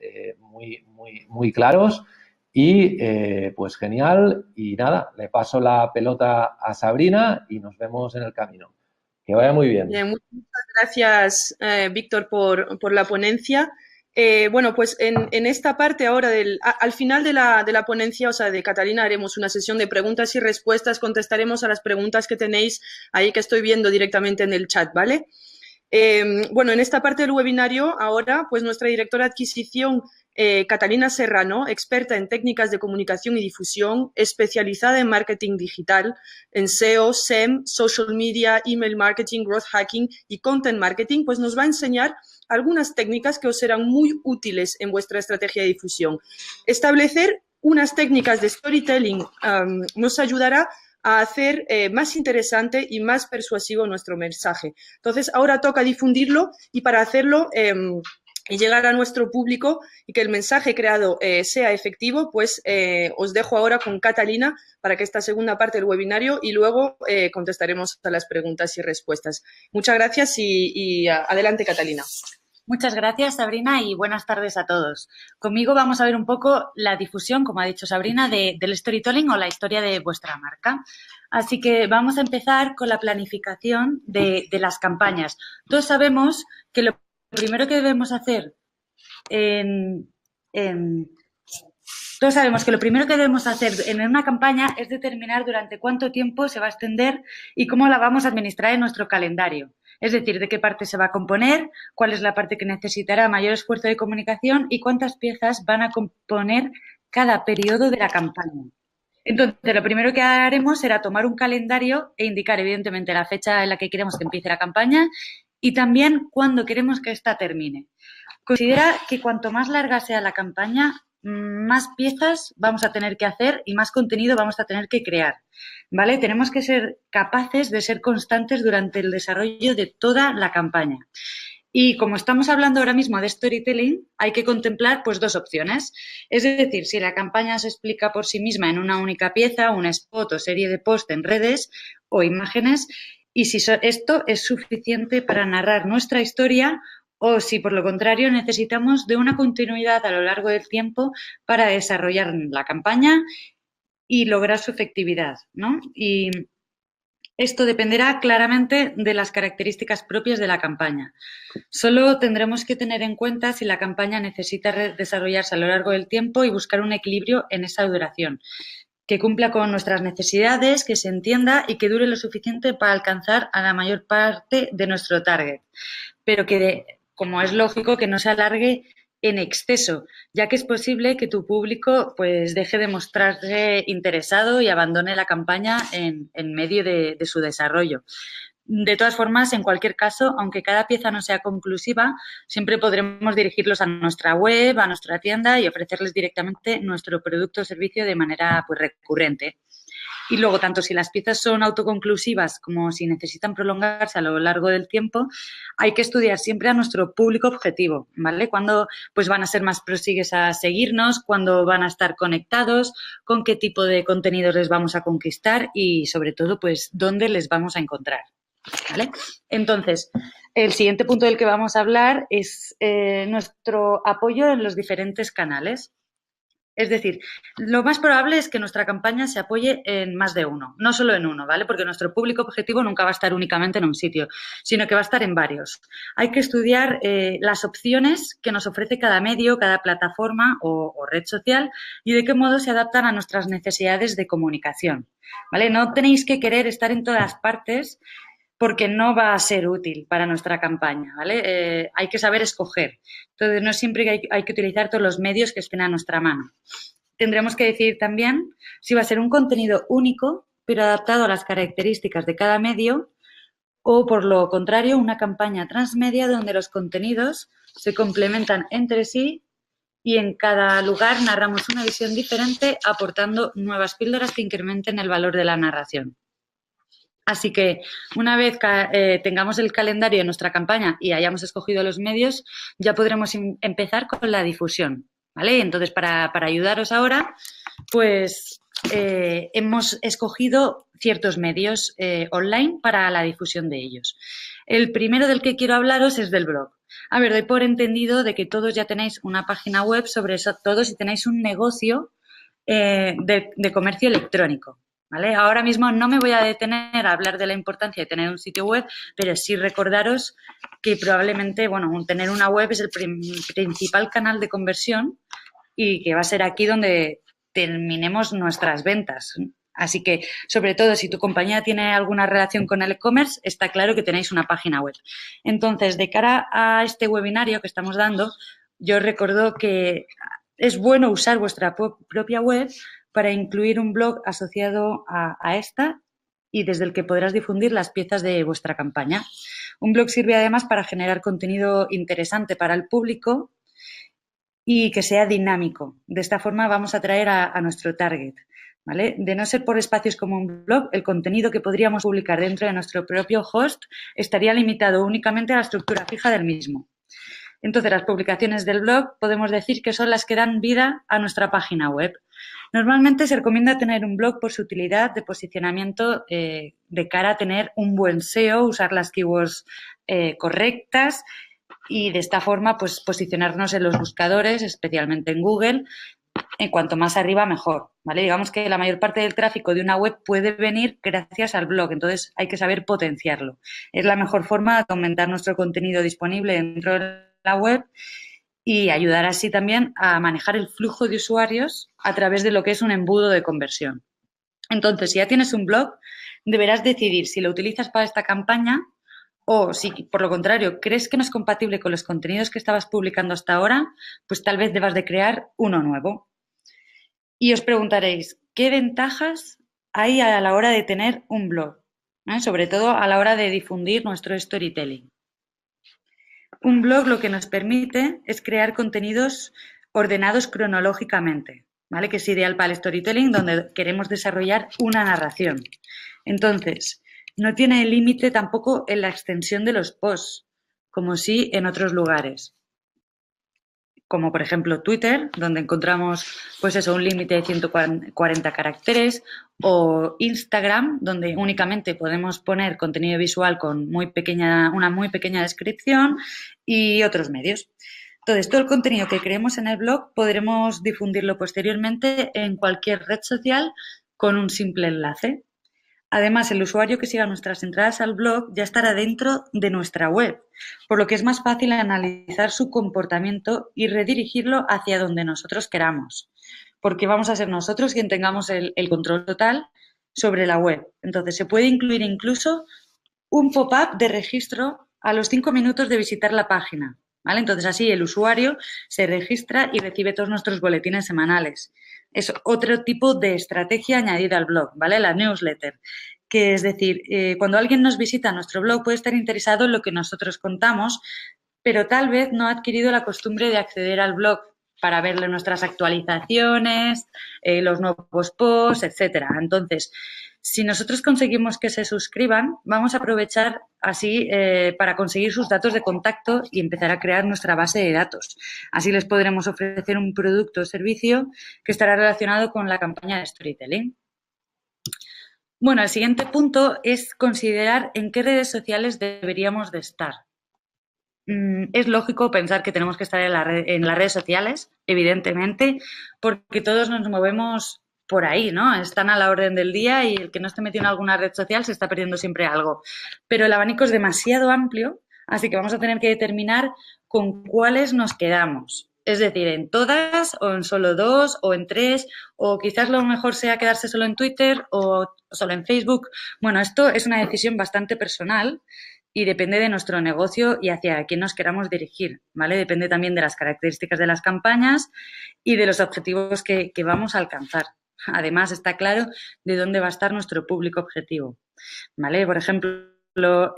muy claros. Y pues genial. Y nada, le paso la pelota a Sabrina y nos vemos en el camino. Que vaya muy bien. Bien, muchas gracias, Víctor, por la ponencia. Bueno, pues en esta parte ahora, al final de la ponencia, o sea, de Catalina, haremos una sesión de preguntas y respuestas, contestaremos a las preguntas que tenéis ahí que estoy viendo directamente en el chat, ¿vale? Bueno, en esta parte del webinario, ahora, pues nuestra directora de adquisición, Catalina Serrano, experta en técnicas de comunicación y difusión, especializada en marketing digital, en SEO, SEM, social media, email marketing, growth hacking y content marketing, pues nos va a enseñar algunas técnicas que os serán muy útiles en vuestra estrategia de difusión. Establecer unas técnicas de storytelling nos ayudará a hacer más interesante y más persuasivo nuestro mensaje. Entonces, ahora toca difundirlo y para hacerlo y llegar a nuestro público y que el mensaje creado sea efectivo, pues os dejo ahora con Catalina para que esta segunda parte del webinario y luego contestaremos a las preguntas y respuestas. Muchas gracias y adelante, Catalina. Muchas gracias, Sabrina, y buenas tardes a todos. Conmigo vamos a ver un poco la difusión, como ha dicho Sabrina, del storytelling o la historia de vuestra marca. Así que vamos a empezar con la planificación de las campañas. Todos sabemos que lo primero que debemos hacer todos sabemos que lo primero que debemos hacer en una campaña es determinar durante cuánto tiempo se va a extender y cómo la vamos a administrar en nuestro calendario. Es decir, de qué parte se va a componer, cuál es la parte que necesitará mayor esfuerzo de comunicación y cuántas piezas van a componer cada periodo de la campaña. Entonces, lo primero que haremos será tomar un calendario e indicar, evidentemente, la fecha en la que queremos que empiece la campaña y también cuándo queremos que ésta termine. Considera que cuanto más larga sea la campaña, más piezas vamos a tener que hacer y más contenido vamos a tener que crear, ¿vale? Tenemos que ser capaces de ser constantes durante el desarrollo de toda la campaña. Y como estamos hablando ahora mismo de storytelling, hay que contemplar pues dos opciones. Es decir, si la campaña se explica por sí misma en una única pieza, un spot o serie de post en redes o imágenes, y si esto es suficiente para narrar nuestra historia o si, por lo contrario, necesitamos de una continuidad a lo largo del tiempo para desarrollar la campaña y lograr su efectividad, ¿no? Y esto dependerá claramente de las características propias de la campaña. Solo tendremos que tener en cuenta si la campaña necesita desarrollarse a lo largo del tiempo y buscar un equilibrio en esa duración, que cumpla con nuestras necesidades, que se entienda y que dure lo suficiente para alcanzar a la mayor parte de nuestro target, pero que como es lógico, que no se alargue en exceso, ya que es posible que tu público pues deje de mostrarse interesado y abandone la campaña en medio de su desarrollo. De todas formas, en cualquier caso, aunque cada pieza no sea conclusiva, siempre podremos dirigirlos a nuestra web, a nuestra tienda y ofrecerles directamente nuestro producto o servicio de manera pues, recurrente. Y luego, tanto si las piezas son autoconclusivas como si necesitan prolongarse a lo largo del tiempo, hay que estudiar siempre a nuestro público objetivo, ¿vale? Cuándo pues, van a ser más prosigues a seguirnos, cuándo van a estar conectados, con qué tipo de contenidos les vamos a conquistar y, sobre todo, pues, dónde les vamos a encontrar, ¿vale? Entonces, el siguiente punto del que vamos a hablar es nuestro apoyo en los diferentes canales. Es decir, lo más probable es que nuestra campaña se apoye en más de uno, no solo en uno, ¿vale? Porque nuestro público objetivo nunca va a estar únicamente en un sitio, sino que va a estar en varios. Hay que estudiar las opciones que nos ofrece cada medio, cada plataforma o red social y de qué modo se adaptan a nuestras necesidades de comunicación, ¿vale? No tenéis que querer estar en todas partes porque no va a ser útil para nuestra campaña, ¿vale? Hay que saber escoger. Entonces, no siempre hay que utilizar todos los medios que estén a nuestra mano. Tendremos que decidir también si va a ser un contenido único, pero adaptado a las características de cada medio, o, por lo contrario, una campaña transmedia donde los contenidos se complementan entre sí y en cada lugar narramos una visión diferente, aportando nuevas píldoras que incrementen el valor de la narración. Así que una vez que tengamos el calendario de nuestra campaña y hayamos escogido los medios, ya podremos empezar con la difusión, ¿vale? Entonces, para ayudaros ahora, pues hemos escogido ciertos medios online para la difusión de ellos. El primero del que quiero hablaros es del blog. A ver, doy por entendido de que todos ya tenéis una página web, sobre todo si tenéis un negocio de comercio electrónico. ¿Vale? Ahora mismo no me voy a detener a hablar de la importancia de tener un sitio web, pero sí recordaros que probablemente, bueno, tener una web es el principal canal de conversión y que va a ser aquí donde terminemos nuestras ventas. Así que, sobre todo, si tu compañía tiene alguna relación con el e-commerce, está claro que tenéis una página web. Entonces, de cara a este webinario que estamos dando, yo os recuerdo que es bueno usar vuestra propia web para incluir un blog asociado a esta y desde el que podrás difundir las piezas de vuestra campaña. Un blog sirve además para generar contenido interesante para el público y que sea dinámico. De esta forma vamos a atraer a nuestro target, ¿vale? De no ser por espacios como un blog, el contenido que podríamos publicar dentro de nuestro propio host estaría limitado únicamente a la estructura fija del mismo. Entonces, las publicaciones del blog podemos decir que son las que dan vida a nuestra página web. Normalmente se recomienda tener un blog por su utilidad de posicionamiento de cara a tener un buen SEO, usar las keywords correctas y de esta forma pues posicionarnos en los buscadores, especialmente en Google, en cuanto más arriba mejor, ¿vale? Digamos que la mayor parte del tráfico de una web puede venir gracias al blog, entonces hay que saber potenciarlo. Es la mejor forma de aumentar nuestro contenido disponible dentro de la web y ayudar así también a manejar el flujo de usuarios a través de lo que es un embudo de conversión. Entonces, si ya tienes un blog, deberás decidir si lo utilizas para esta campaña o si, por lo contrario, crees que no es compatible con los contenidos que estabas publicando hasta ahora, pues tal vez debas de crear uno nuevo. Y os preguntaréis, ¿qué ventajas hay a la hora de tener un blog? Sobre todo a la hora de difundir nuestro storytelling. Un blog lo que nos permite es crear contenidos ordenados cronológicamente, ¿vale? Que es ideal para el storytelling, donde queremos desarrollar una narración. Entonces, no tiene límite tampoco en la extensión de los posts, como sí en otros lugares. Como por ejemplo Twitter, donde encontramos pues eso, un límite de 140 caracteres, o Instagram, donde únicamente podemos poner contenido visual con una muy pequeña descripción y otros medios. Entonces, todo el contenido que creemos en el blog podremos difundirlo posteriormente en cualquier red social con un simple enlace. Además, el usuario que siga nuestras entradas al blog ya estará dentro de nuestra web, por lo que es más fácil analizar su comportamiento y redirigirlo hacia donde nosotros queramos, porque vamos a ser nosotros quien tengamos el control total sobre la web. Entonces, se puede incluir incluso un pop-up de registro a los 5 minutos de visitar la página, ¿vale? Entonces, así el usuario se registra y recibe todos nuestros boletines semanales. Es otro tipo de estrategia añadida al blog, ¿vale? La newsletter. que es decir, cuando alguien nos visita nuestro blog puede estar interesado en lo que nosotros contamos, pero tal vez no ha adquirido la costumbre de acceder al blog para ver nuestras actualizaciones, los nuevos posts, etcétera. Entonces, si nosotros conseguimos que se suscriban, vamos a aprovechar así para conseguir sus datos de contacto y empezar a crear nuestra base de datos. Así les podremos ofrecer un producto o servicio que estará relacionado con la campaña de storytelling. Bueno, el siguiente punto es considerar en qué redes sociales deberíamos de estar. Es lógico pensar que tenemos que estar en las redes sociales, evidentemente, porque todos nos movemos por ahí, ¿no? Están a la orden del día y el que no esté metido en alguna red social se está perdiendo siempre algo. Pero el abanico es demasiado amplio, así que vamos a tener que determinar con cuáles nos quedamos. Es decir, en todas, o en solo 2, o en 3, o quizás lo mejor sea quedarse solo en Twitter o solo en Facebook. Bueno, esto es una decisión bastante personal y depende de nuestro negocio y hacia quién nos queramos dirigir, ¿vale? Depende también de las características de las campañas y de los objetivos que vamos a alcanzar. Además, está claro de dónde va a estar nuestro público objetivo, ¿vale? Por ejemplo,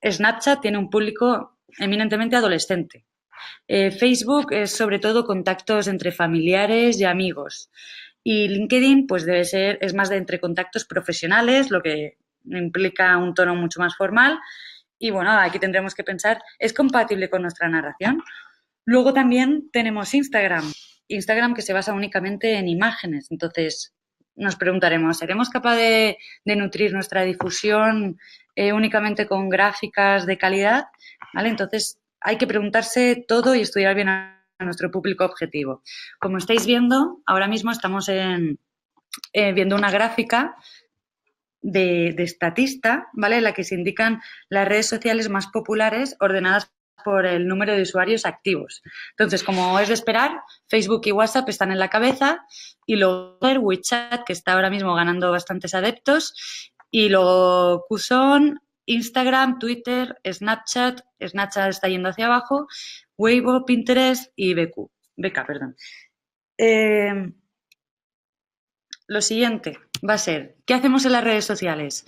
Snapchat tiene un público eminentemente adolescente. Facebook es sobre todo contactos entre familiares y amigos. Y LinkedIn, pues es más de entre contactos profesionales, lo que implica un tono mucho más formal. Y bueno, aquí tendremos que pensar, ¿es compatible con nuestra narración? Luego también tenemos Instagram que se basa únicamente en imágenes. Entonces nos preguntaremos, ¿seremos capaces de nutrir nuestra difusión únicamente con gráficas de calidad? ¿Vale? Entonces hay que preguntarse todo y estudiar bien a nuestro público objetivo. Como estáis viendo, ahora mismo estamos viendo una gráfica de Statista, ¿vale? En la que se indican las redes sociales más populares ordenadas por el número de usuarios activos. Entonces, como es de esperar, Facebook y WhatsApp están en la cabeza y luego WeChat, que está ahora mismo ganando bastantes adeptos, y luego Qzone, Instagram, Twitter, Snapchat está yendo hacia abajo, Weibo, Pinterest y BK, perdón. Lo siguiente va a ser, ¿qué hacemos en las redes sociales?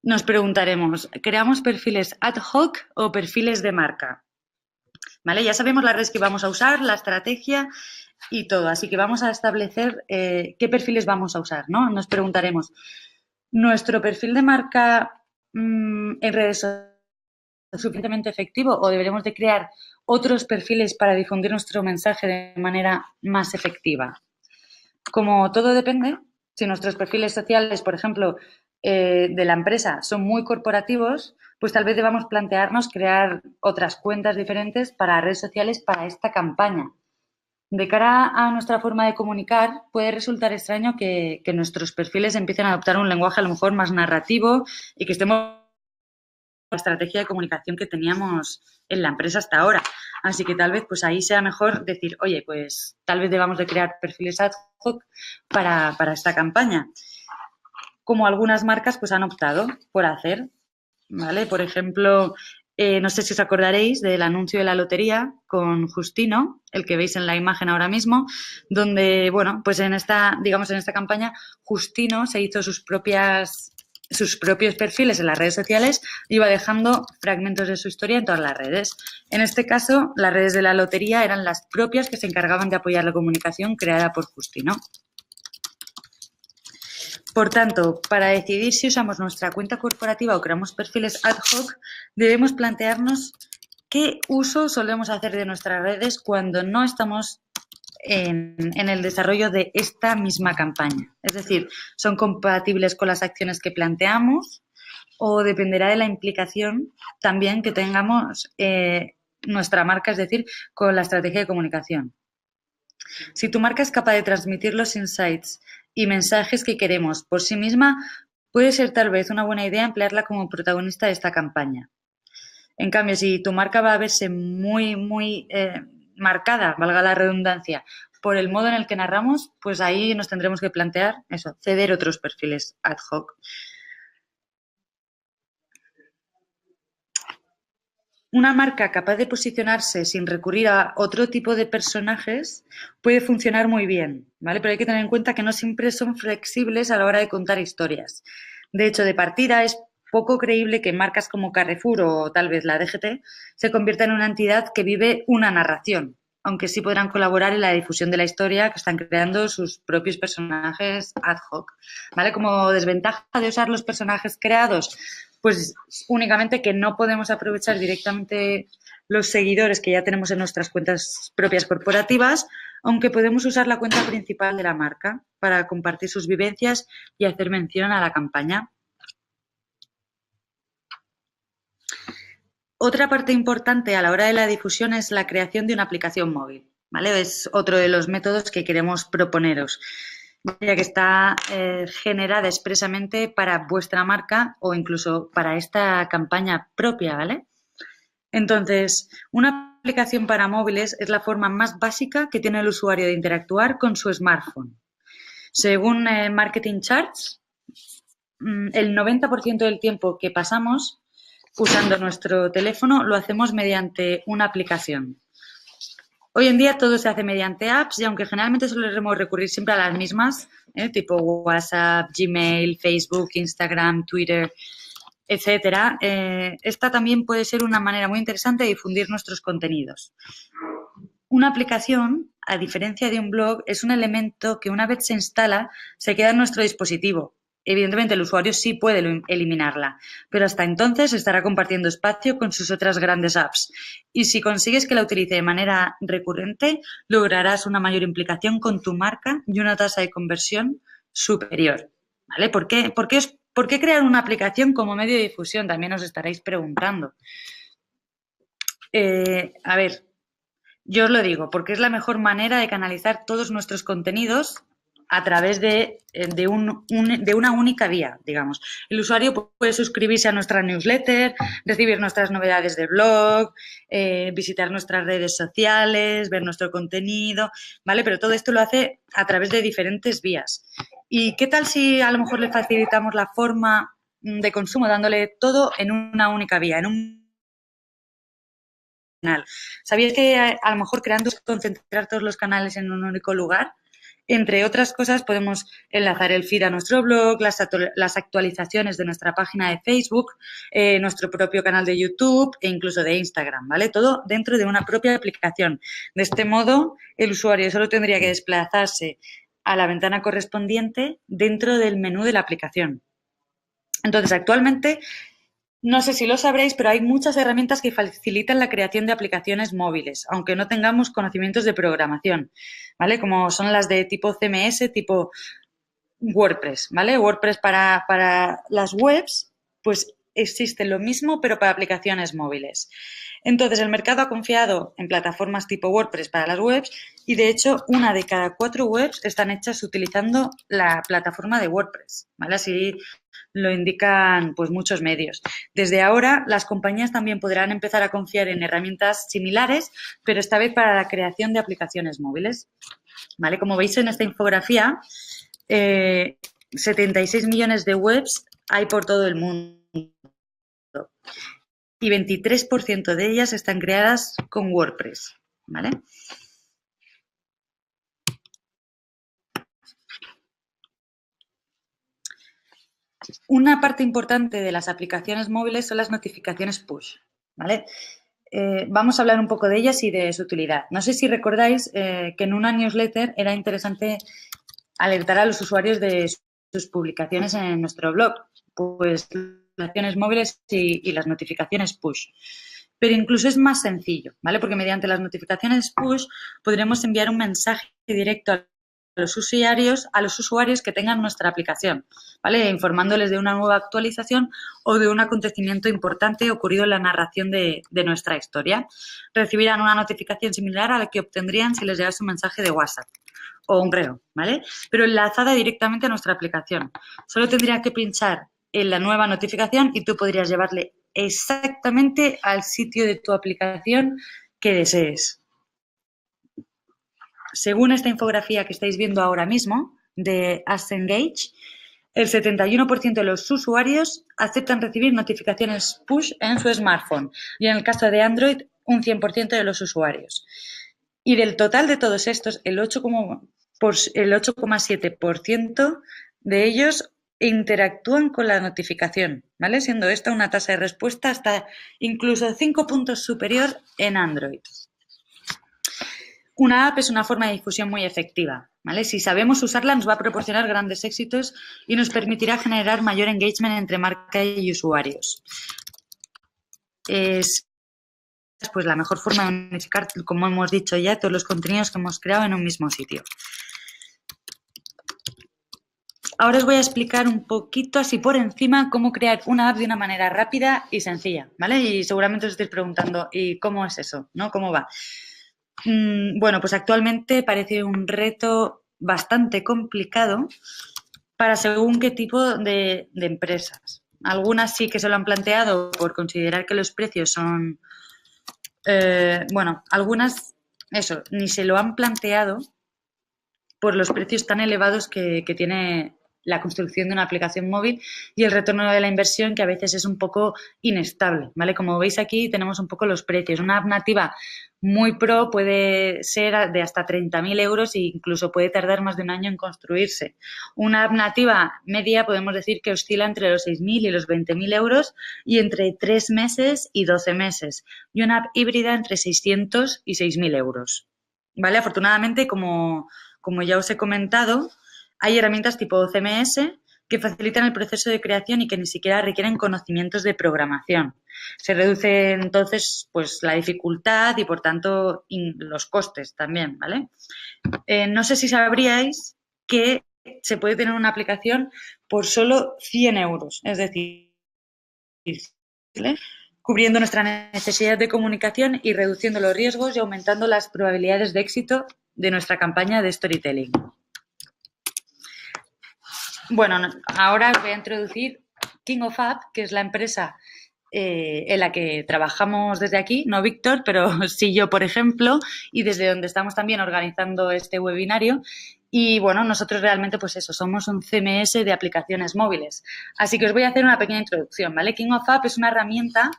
Nos preguntaremos, ¿creamos perfiles ad hoc o perfiles de marca? ¿Vale? Ya sabemos las redes que vamos a usar, la estrategia y todo, así que vamos a establecer qué perfiles vamos a usar, ¿no? Nos preguntaremos, ¿nuestro perfil de marca en redes sociales es suficientemente efectivo o deberemos de crear otros perfiles para difundir nuestro mensaje de manera más efectiva? Como todo depende, si nuestros perfiles sociales, por ejemplo, de la empresa son muy corporativos, pues tal vez debamos plantearnos crear otras cuentas diferentes para redes sociales para esta campaña. De cara a nuestra forma de comunicar, puede resultar extraño que nuestros perfiles empiecen a adoptar un lenguaje a lo mejor más narrativo y que estemos la estrategia de comunicación que teníamos en la empresa hasta ahora. Así que tal vez pues ahí sea mejor decir, oye, pues tal vez debamos de crear perfiles ad hoc para esta campaña. Como algunas marcas pues han optado por hacer, ¿vale? Por ejemplo, no sé si os acordaréis del anuncio de la lotería con Justino, el que veis en la imagen ahora mismo, donde, bueno, pues en esta campaña Justino se hizo sus propios perfiles en las redes sociales y iba dejando fragmentos de su historia en todas las redes. En este caso, las redes de la lotería eran las propias que se encargaban de apoyar la comunicación creada por Justino. Por tanto, para decidir si usamos nuestra cuenta corporativa o creamos perfiles ad hoc, debemos plantearnos qué uso solemos hacer de nuestras redes cuando no estamos en el desarrollo de esta misma campaña. Es decir, ¿son compatibles con las acciones que planteamos o dependerá de la implicación también que tengamos nuestra marca, es decir, con la estrategia de comunicación? Si tu marca es capaz de transmitir los insights y mensajes que queremos por sí misma, puede ser tal vez una buena idea emplearla como protagonista de esta campaña. En cambio, si tu marca va a verse muy marcada, valga la redundancia, por el modo en el que narramos, pues ahí nos tendremos que plantear eso, ceder otros perfiles ad hoc. una marca capaz de posicionarse sin recurrir a otro tipo de personajes puede funcionar muy bien, ¿vale? Pero hay que tener en cuenta que no siempre son flexibles a la hora de contar historias. De hecho, de partida es poco creíble que marcas como Carrefour o tal vez la DGT se conviertan en una entidad que vive una narración, aunque sí podrán colaborar en la difusión de la historia que están creando sus propios personajes ad hoc, ¿vale? Como desventaja de usar los personajes creados, pues únicamente que no podemos aprovechar directamente los seguidores que ya tenemos en nuestras cuentas propias corporativas, aunque podemos usar la cuenta principal de la marca para compartir sus vivencias y hacer mención a la campaña. Otra parte importante a la hora de la difusión es la creación de una aplicación móvil, ¿vale? Es otro de los métodos que queremos proponeros, ya que está generada expresamente para vuestra marca o incluso para esta campaña propia, ¿vale? Entonces, una aplicación para móviles es la forma más básica que tiene el usuario de interactuar con su smartphone. Según Marketing Charts, el 90% del tiempo que pasamos usando nuestro teléfono lo hacemos mediante una aplicación. Hoy en día todo se hace mediante apps y aunque generalmente solemos recurrir siempre a las mismas, tipo WhatsApp, Gmail, Facebook, Instagram, Twitter, etcétera, esta también puede ser una manera muy interesante de difundir nuestros contenidos. Una aplicación, a diferencia de un blog, es un elemento que una vez se instala se queda en nuestro dispositivo. Evidentemente, el usuario sí puede eliminarla, pero hasta entonces estará compartiendo espacio con sus otras grandes apps. Y si consigues que la utilice de manera recurrente, lograrás una mayor implicación con tu marca y una tasa de conversión superior. ¿Vale? ¿Por qué crear una aplicación como medio de difusión? También os estaréis preguntando. A ver, yo os lo digo, porque es la mejor manera de canalizar todos nuestros contenidos a través de una única vía, digamos. El usuario puede suscribirse a nuestra newsletter, recibir nuestras novedades del blog, visitar nuestras redes sociales, ver nuestro contenido, ¿vale? Pero todo esto lo hace a través de diferentes vías. ¿Y qué tal si a lo mejor le facilitamos la forma de consumo dándole todo en una única vía, en un canal? ¿Sabíais que a lo mejor creando concentrar todos los canales en un único lugar? Entre otras cosas, podemos enlazar el feed a nuestro blog, las actualizaciones de nuestra página de Facebook, nuestro propio canal de YouTube e incluso de Instagram, ¿vale? Todo dentro de una propia aplicación. De este modo, el usuario solo tendría que desplazarse a la ventana correspondiente dentro del menú de la aplicación. Entonces, actualmente, no sé si lo sabréis, pero hay muchas herramientas que facilitan la creación de aplicaciones móviles, aunque no tengamos conocimientos de programación, ¿vale? Como son las de tipo CMS, tipo WordPress, ¿vale? WordPress para las webs, pues existe lo mismo, pero para aplicaciones móviles. Entonces, el mercado ha confiado en plataformas tipo WordPress para las webs y, de hecho, 1 de cada 4 webs están hechas utilizando la plataforma de WordPress, ¿vale? Así lo indican pues muchos medios. Desde ahora, las compañías también podrán empezar a confiar en herramientas similares, pero esta vez para la creación de aplicaciones móviles, ¿vale? Como veis en esta infografía, 76 millones de webs hay por todo el mundo y 23% de ellas están creadas con WordPress, ¿vale? Una parte importante de las aplicaciones móviles son las notificaciones push, ¿vale? Vamos a hablar un poco de ellas y de su utilidad. No sé si recordáis que en una newsletter era interesante alertar a los usuarios de sus publicaciones en nuestro blog, pues las aplicaciones móviles y las notificaciones push. Pero incluso es más sencillo, ¿vale? Porque mediante las notificaciones push podremos enviar un mensaje directo a los usuarios que tengan nuestra aplicación, ¿vale? Informándoles de una nueva actualización o de un acontecimiento importante ocurrido en la narración de nuestra historia. Recibirán una notificación similar a la que obtendrían si les llegase un mensaje de WhatsApp o un correo, ¿vale? Pero enlazada directamente a nuestra aplicación. Solo tendrían que pinchar en la nueva notificación y tú podrías llevarle exactamente al sitio de tu aplicación que desees. Según esta infografía que estáis viendo ahora mismo de Ask Engage, el 71% de los usuarios aceptan recibir notificaciones push en su smartphone y en el caso de Android, un 100% de los usuarios. Y del total de todos estos, el 8,7% de ellos interactúan con la notificación, ¿vale? Siendo esta una tasa de respuesta hasta incluso 5 puntos superior en Android. Una app es una forma de difusión muy efectiva, ¿vale? Si sabemos usarla, nos va a proporcionar grandes éxitos y nos permitirá generar mayor engagement entre marca y usuarios. Es pues la mejor forma de unificar, como hemos dicho ya, todos los contenidos que hemos creado en un mismo sitio. Ahora os voy a explicar un poquito así por encima cómo crear una app de una manera rápida y sencilla, ¿vale? Y seguramente os estéis preguntando, ¿y cómo es eso? ¿No? ¿Cómo va? Bueno, pues actualmente parece un reto bastante complicado para según qué tipo de empresas. Algunas sí que se lo han planteado por considerar que los precios son... bueno, algunas, eso, ni se lo han planteado por los precios tan elevados que tiene la construcción de una aplicación móvil y el retorno de la inversión, que a veces es un poco inestable, ¿vale? Como veis aquí tenemos un poco los precios. Una app nativa muy pro puede ser de hasta 30.000 euros e incluso puede tardar más de un año en construirse. Una app nativa media podemos decir que oscila entre los 6.000 y los 20.000 euros y entre 3 meses y 12 meses. Y una app híbrida entre 600 y 6.000 euros, ¿vale? Afortunadamente, como ya os he comentado, hay herramientas tipo CMS que facilitan el proceso de creación y que ni siquiera requieren conocimientos de programación. Se reduce entonces pues la dificultad y por tanto los costes también, ¿vale? No sé si sabríais que se puede tener una aplicación por solo 100 euros, es decir, ¿vale? Cubriendo nuestra necesidad de comunicación y reduciendo los riesgos y aumentando las probabilidades de éxito de nuestra campaña de storytelling. Bueno, ahora os voy a introducir King of App, que es la empresa en la que trabajamos desde aquí, no Víctor, pero sí yo, por ejemplo, y desde donde estamos también organizando este webinario. Y bueno, nosotros realmente, pues eso, somos un CMS de aplicaciones móviles. Así que os voy a hacer una pequeña introducción, ¿vale? King of App es una herramienta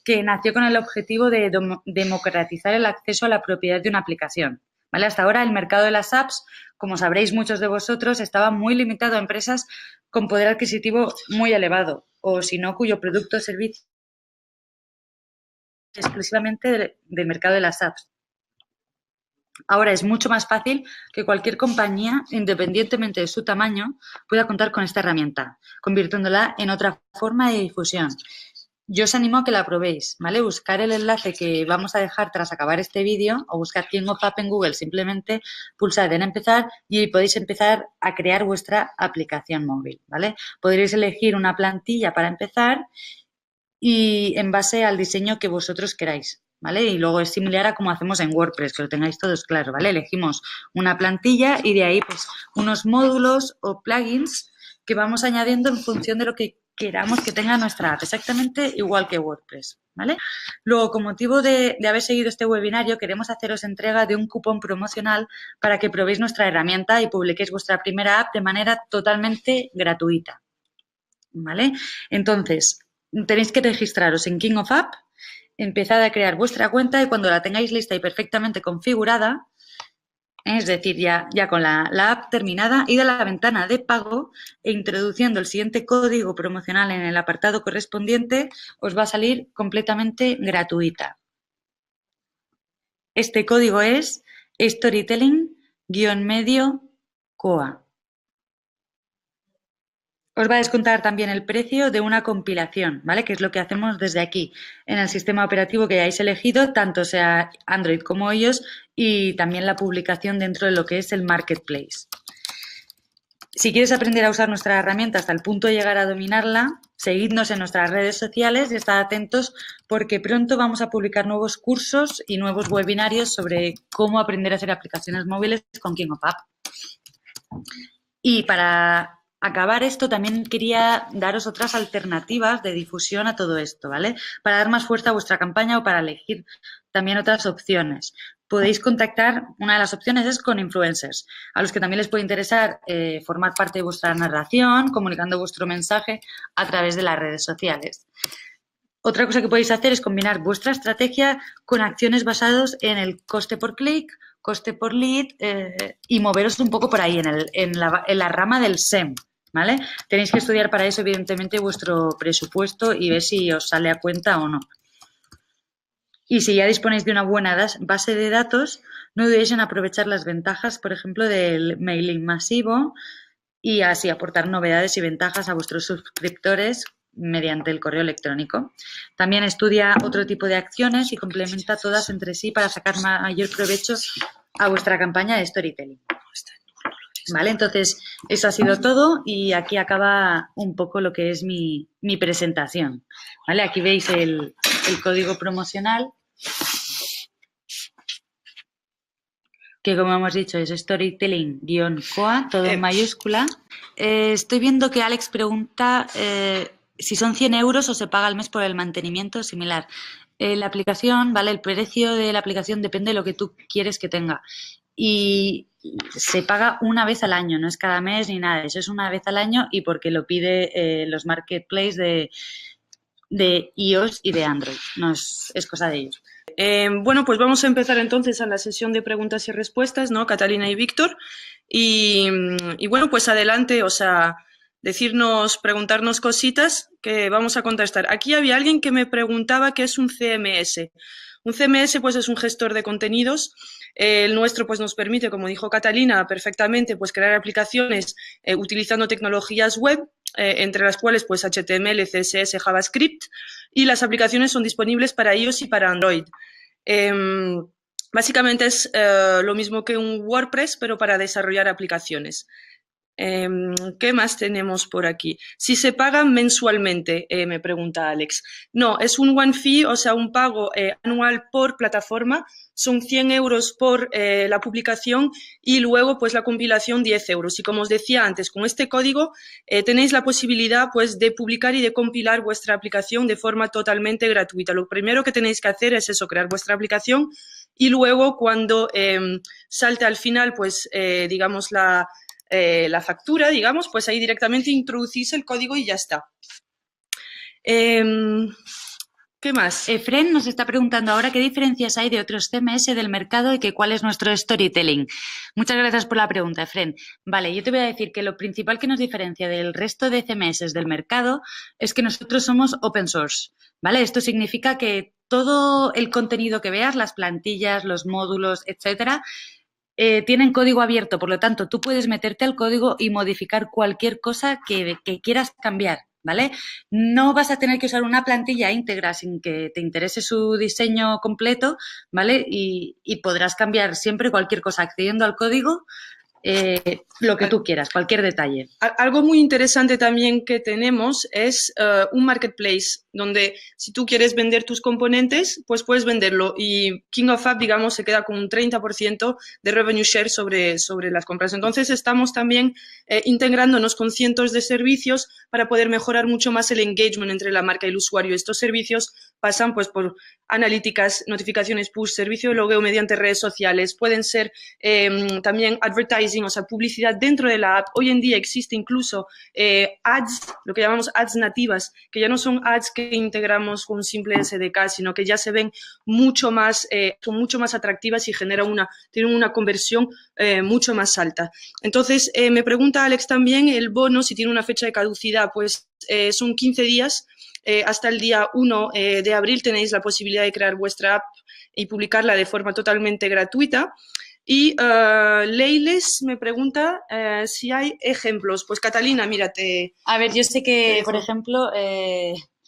que nació con el objetivo de democratizar el acceso a la propiedad de una aplicación, ¿vale? Hasta ahora el mercado de las apps, como sabréis muchos de vosotros, estaba muy limitado a empresas con poder adquisitivo muy elevado o, si no, cuyo producto o servicio exclusivamente del mercado de las apps. Ahora es mucho más fácil que cualquier compañía, independientemente de su tamaño, pueda contar con esta herramienta, convirtiéndola en otra forma de difusión. Yo os animo a que la probéis, ¿vale? Buscar el enlace que vamos a dejar tras acabar este vídeo o buscar King of App en Google, simplemente pulsad en empezar y podéis empezar a crear vuestra aplicación móvil, ¿vale? Podréis elegir una plantilla para empezar y en base al diseño que vosotros queráis, ¿vale? Y luego es similar a como hacemos en WordPress, que lo tengáis todos claro, ¿vale? Elegimos una plantilla y de ahí pues unos módulos o plugins que vamos añadiendo en función de lo que queramos que tenga nuestra app, exactamente igual que WordPress, ¿vale? Luego, con motivo de haber seguido este webinario, queremos haceros entrega de un cupón promocional para que probéis nuestra herramienta y publiquéis vuestra primera app de manera totalmente gratuita, ¿vale? Entonces, tenéis que registraros en King of App, empezad a crear vuestra cuenta y cuando la tengáis lista y perfectamente configurada, es decir, ya con la app terminada, id a la ventana de pago e introduciendo el siguiente código promocional en el apartado correspondiente, os va a salir completamente gratuita. Este código es storytelling-medio-coa. Os va a descontar también el precio de una compilación, ¿vale? Que es lo que hacemos desde aquí, en el sistema operativo que hayáis elegido, tanto sea Android como iOS, y también la publicación dentro de lo que es el Marketplace. Si quieres aprender a usar nuestra herramienta hasta el punto de llegar a dominarla, seguidnos en nuestras redes sociales y estad atentos porque pronto vamos a publicar nuevos cursos y nuevos webinarios sobre cómo aprender a hacer aplicaciones móviles con King of App. Y para acabar esto, también quería daros otras alternativas de difusión a todo esto, ¿vale? Para dar más fuerza a vuestra campaña o para elegir también otras opciones. podéis contactar, una de las opciones es con influencers, a los que también les puede interesar formar parte de vuestra narración, comunicando vuestro mensaje a través de las redes sociales. Otra cosa que podéis hacer es combinar vuestra estrategia con acciones basadas en el coste por clic, coste por lead y moveros un poco por ahí, en la rama del SEM, ¿vale? Tenéis que estudiar para eso, evidentemente, vuestro presupuesto y ver si os sale a cuenta o no. Y si ya disponéis de una buena base de datos, no dudéis en aprovechar las ventajas, por ejemplo, del mailing masivo y así aportar novedades y ventajas a vuestros suscriptores mediante el correo electrónico. También estudia otro tipo de acciones y complementa todas entre sí para sacar mayor provecho a vuestra campaña de storytelling. Vale, entonces eso ha sido todo y aquí acaba un poco lo que es mi presentación. Vale, aquí veis el código promocional, que como hemos dicho es storytelling-coa, todo en mayúscula. Estoy viendo que Alex pregunta si son 100 euros o se paga al mes por el mantenimiento similar. La aplicación, ¿vale? El precio de la aplicación depende de lo que tú quieres que tenga. Y se paga una vez al año, no es cada mes ni nada. Eso es una vez al año y porque lo pide los marketplaces de iOS y de Android. No es cosa de ellos. Bueno, pues vamos a empezar entonces a la sesión de preguntas y respuestas, ¿no? Catalina y Víctor. Y bueno, pues adelante, o sea, preguntarnos cositas que vamos a contestar. Aquí había alguien que me preguntaba qué es un CMS. Un CMS, pues, es un gestor de contenidos. El nuestro, pues, nos permite, como dijo Catalina, perfectamente, pues, crear aplicaciones utilizando tecnologías web, entre las cuales, pues, HTML, CSS, JavaScript, y las aplicaciones son disponibles para iOS y para Android. Básicamente es lo mismo que un WordPress, pero para desarrollar aplicaciones. ¿Qué más tenemos por aquí? Si se pagan mensualmente, me pregunta Alex. No, es un one fee, o sea, un pago anual por plataforma. Son 100 euros por la publicación y luego, pues, la compilación 10 euros. Y como os decía antes, con este código tenéis la posibilidad, pues, de publicar y de compilar vuestra aplicación de forma totalmente gratuita. Lo primero que tenéis que hacer es eso, crear vuestra aplicación y luego cuando salte al final, pues, digamos, la factura, digamos, pues ahí directamente introducís el código y ya está. ¿Qué más? Efren nos está preguntando ahora qué diferencias hay de otros CMS del mercado y que cuál es nuestro storytelling. Muchas gracias por la pregunta, Efren. Vale, yo te voy a decir que lo principal que nos diferencia del resto de CMS del mercado es que nosotros somos open source, ¿vale? Esto significa que todo el contenido que veas, las plantillas, los módulos, etcétera, tienen código abierto, por lo tanto, tú puedes meterte al código y modificar cualquier cosa que quieras cambiar, ¿vale? No vas a tener que usar una plantilla íntegra sin que te interese su diseño completo, ¿vale? Y podrás cambiar siempre cualquier cosa accediendo al código, lo que tú quieras, cualquier detalle. Algo muy interesante también que tenemos es un marketplace donde si tú quieres vender tus componentes, pues puedes venderlo y King of App, digamos, se queda con un 30% de revenue share sobre las compras. Entonces, estamos también integrándonos con cientos de servicios para poder mejorar mucho más el engagement entre la marca y el usuario. Estos servicios pasan, pues, por analíticas, notificaciones push, servicio de logueo mediante redes sociales, pueden ser también advertising, o sea, publicidad dentro de la app. Hoy en día existe incluso ads, lo que llamamos ads nativas, que ya no son ads que integramos con un simple SDK, sino que ya se ven mucho más, son mucho más atractivas y tienen una conversión mucho más alta. Entonces, me pregunta Alex también el bono, si tiene una fecha de caducidad, pues son 15 días. Hasta el día 1 de abril tenéis la posibilidad de crear vuestra app y publicarla de forma totalmente gratuita. Y Leiles me pregunta si hay ejemplos. Pues Catalina, mírate. A ver, yo sé que, por ejemplo,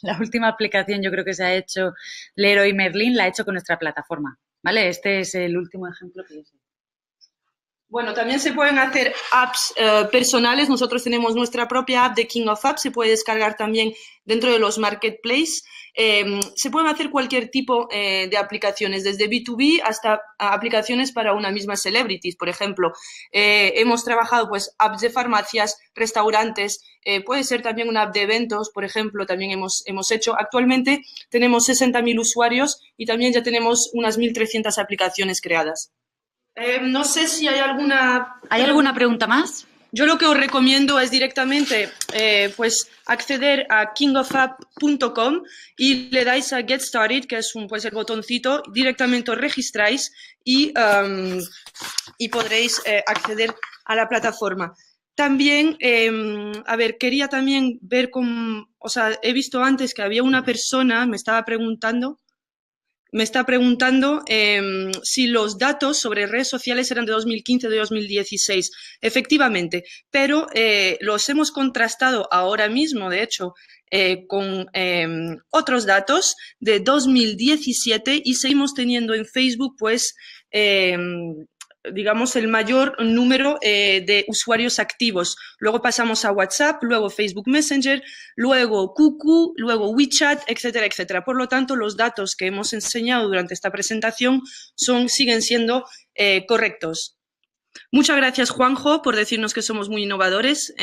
la última aplicación yo creo que se ha hecho, Leroy Merlin, la ha hecho con nuestra plataforma, ¿vale? Este es el último ejemplo que yo sé. Bueno, también se pueden hacer apps personales. Nosotros tenemos nuestra propia app de King of Apps. Se puede descargar también dentro de los marketplaces. Se pueden hacer cualquier tipo de aplicaciones, desde B2B hasta aplicaciones para una misma celebrities. Por ejemplo, hemos trabajado pues apps de farmacias, restaurantes, puede ser también una app de eventos, por ejemplo, también hemos hecho. Actualmente tenemos 60.000 usuarios y también ya tenemos unas 1.300 aplicaciones creadas. No sé si hay alguna... ¿Hay alguna pregunta más? Yo lo que os recomiendo es directamente pues acceder a kingofapp.com y le dais a Get Started, que es pues el botoncito, directamente os registráis y podréis acceder a la plataforma. También, a ver, quería también ver o sea, he visto antes que había una persona, me está preguntando si los datos sobre redes sociales eran de 2015 o de 2016. Efectivamente, pero los hemos contrastado ahora mismo, de hecho, con otros datos de 2017 y seguimos teniendo en Facebook, pues, digamos, el mayor número de usuarios activos. Luego pasamos a WhatsApp, luego Facebook Messenger, luego QQ, luego WeChat, etcétera, etcétera. Por lo tanto, los datos que hemos enseñado durante esta presentación siguen siendo correctos. Muchas gracias, Juanjo, por decirnos que somos muy innovadores.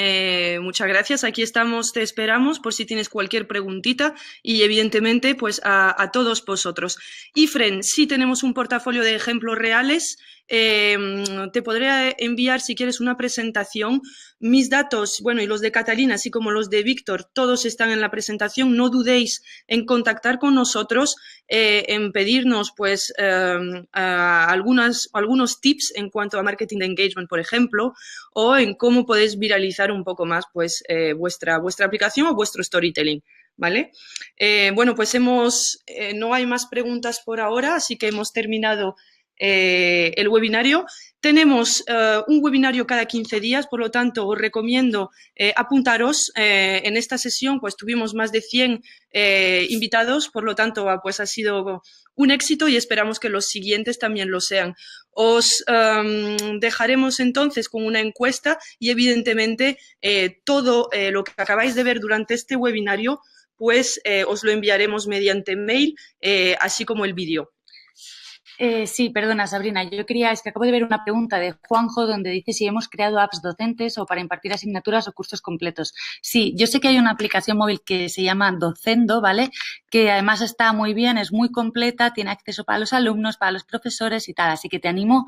Muchas gracias. Aquí estamos, te esperamos por si tienes cualquier preguntita y, evidentemente, pues a todos vosotros. Ifren, sí tenemos un portafolio de ejemplos reales. Te podré enviar, si quieres, una presentación. Mis datos, bueno, y los de Catalina, así como los de Víctor, todos están en la presentación. No dudéis en contactar con nosotros, en pedirnos, pues, algunos tips en cuanto a marketing de engagement, por ejemplo, o en cómo podéis viralizar un poco más, pues, vuestra aplicación o vuestro storytelling. ¿Vale? Bueno, pues no hay más preguntas por ahora, así que hemos terminado el webinario. Tenemos un webinario cada 15 días, por lo tanto, os recomiendo apuntaros. En esta sesión, pues, tuvimos más de 100 invitados, por lo tanto, pues, ha sido un éxito y esperamos que los siguientes también lo sean. Os dejaremos entonces con una encuesta y, evidentemente, todo lo que acabáis de ver durante este webinario, pues, os lo enviaremos mediante mail, así como el vídeo. Sí, perdona, Sabrina. Es que acabo de ver una pregunta de Juanjo donde dice si hemos creado apps docentes o para impartir asignaturas o cursos completos. Sí, yo sé que hay una aplicación móvil que se llama Docendo, ¿vale? Que además está muy bien, es muy completa, tiene acceso para los alumnos, para los profesores y tal. Así que te animo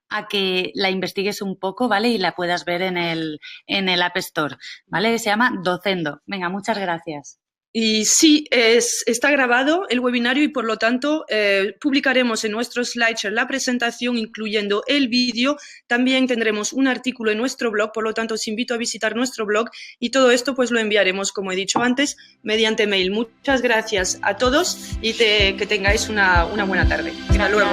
a que la investigues un poco, ¿vale? Y la puedas ver en el App Store, ¿vale? Se llama Docendo. Venga, muchas gracias. Y sí, está grabado el webinario y, por lo tanto, publicaremos en nuestro SlideShare la presentación, incluyendo el vídeo. También tendremos un artículo en nuestro blog, por lo tanto, os invito a visitar nuestro blog y todo esto pues lo enviaremos, como he dicho antes, mediante mail. Muchas gracias a todos y que tengáis una buena tarde. Hasta luego.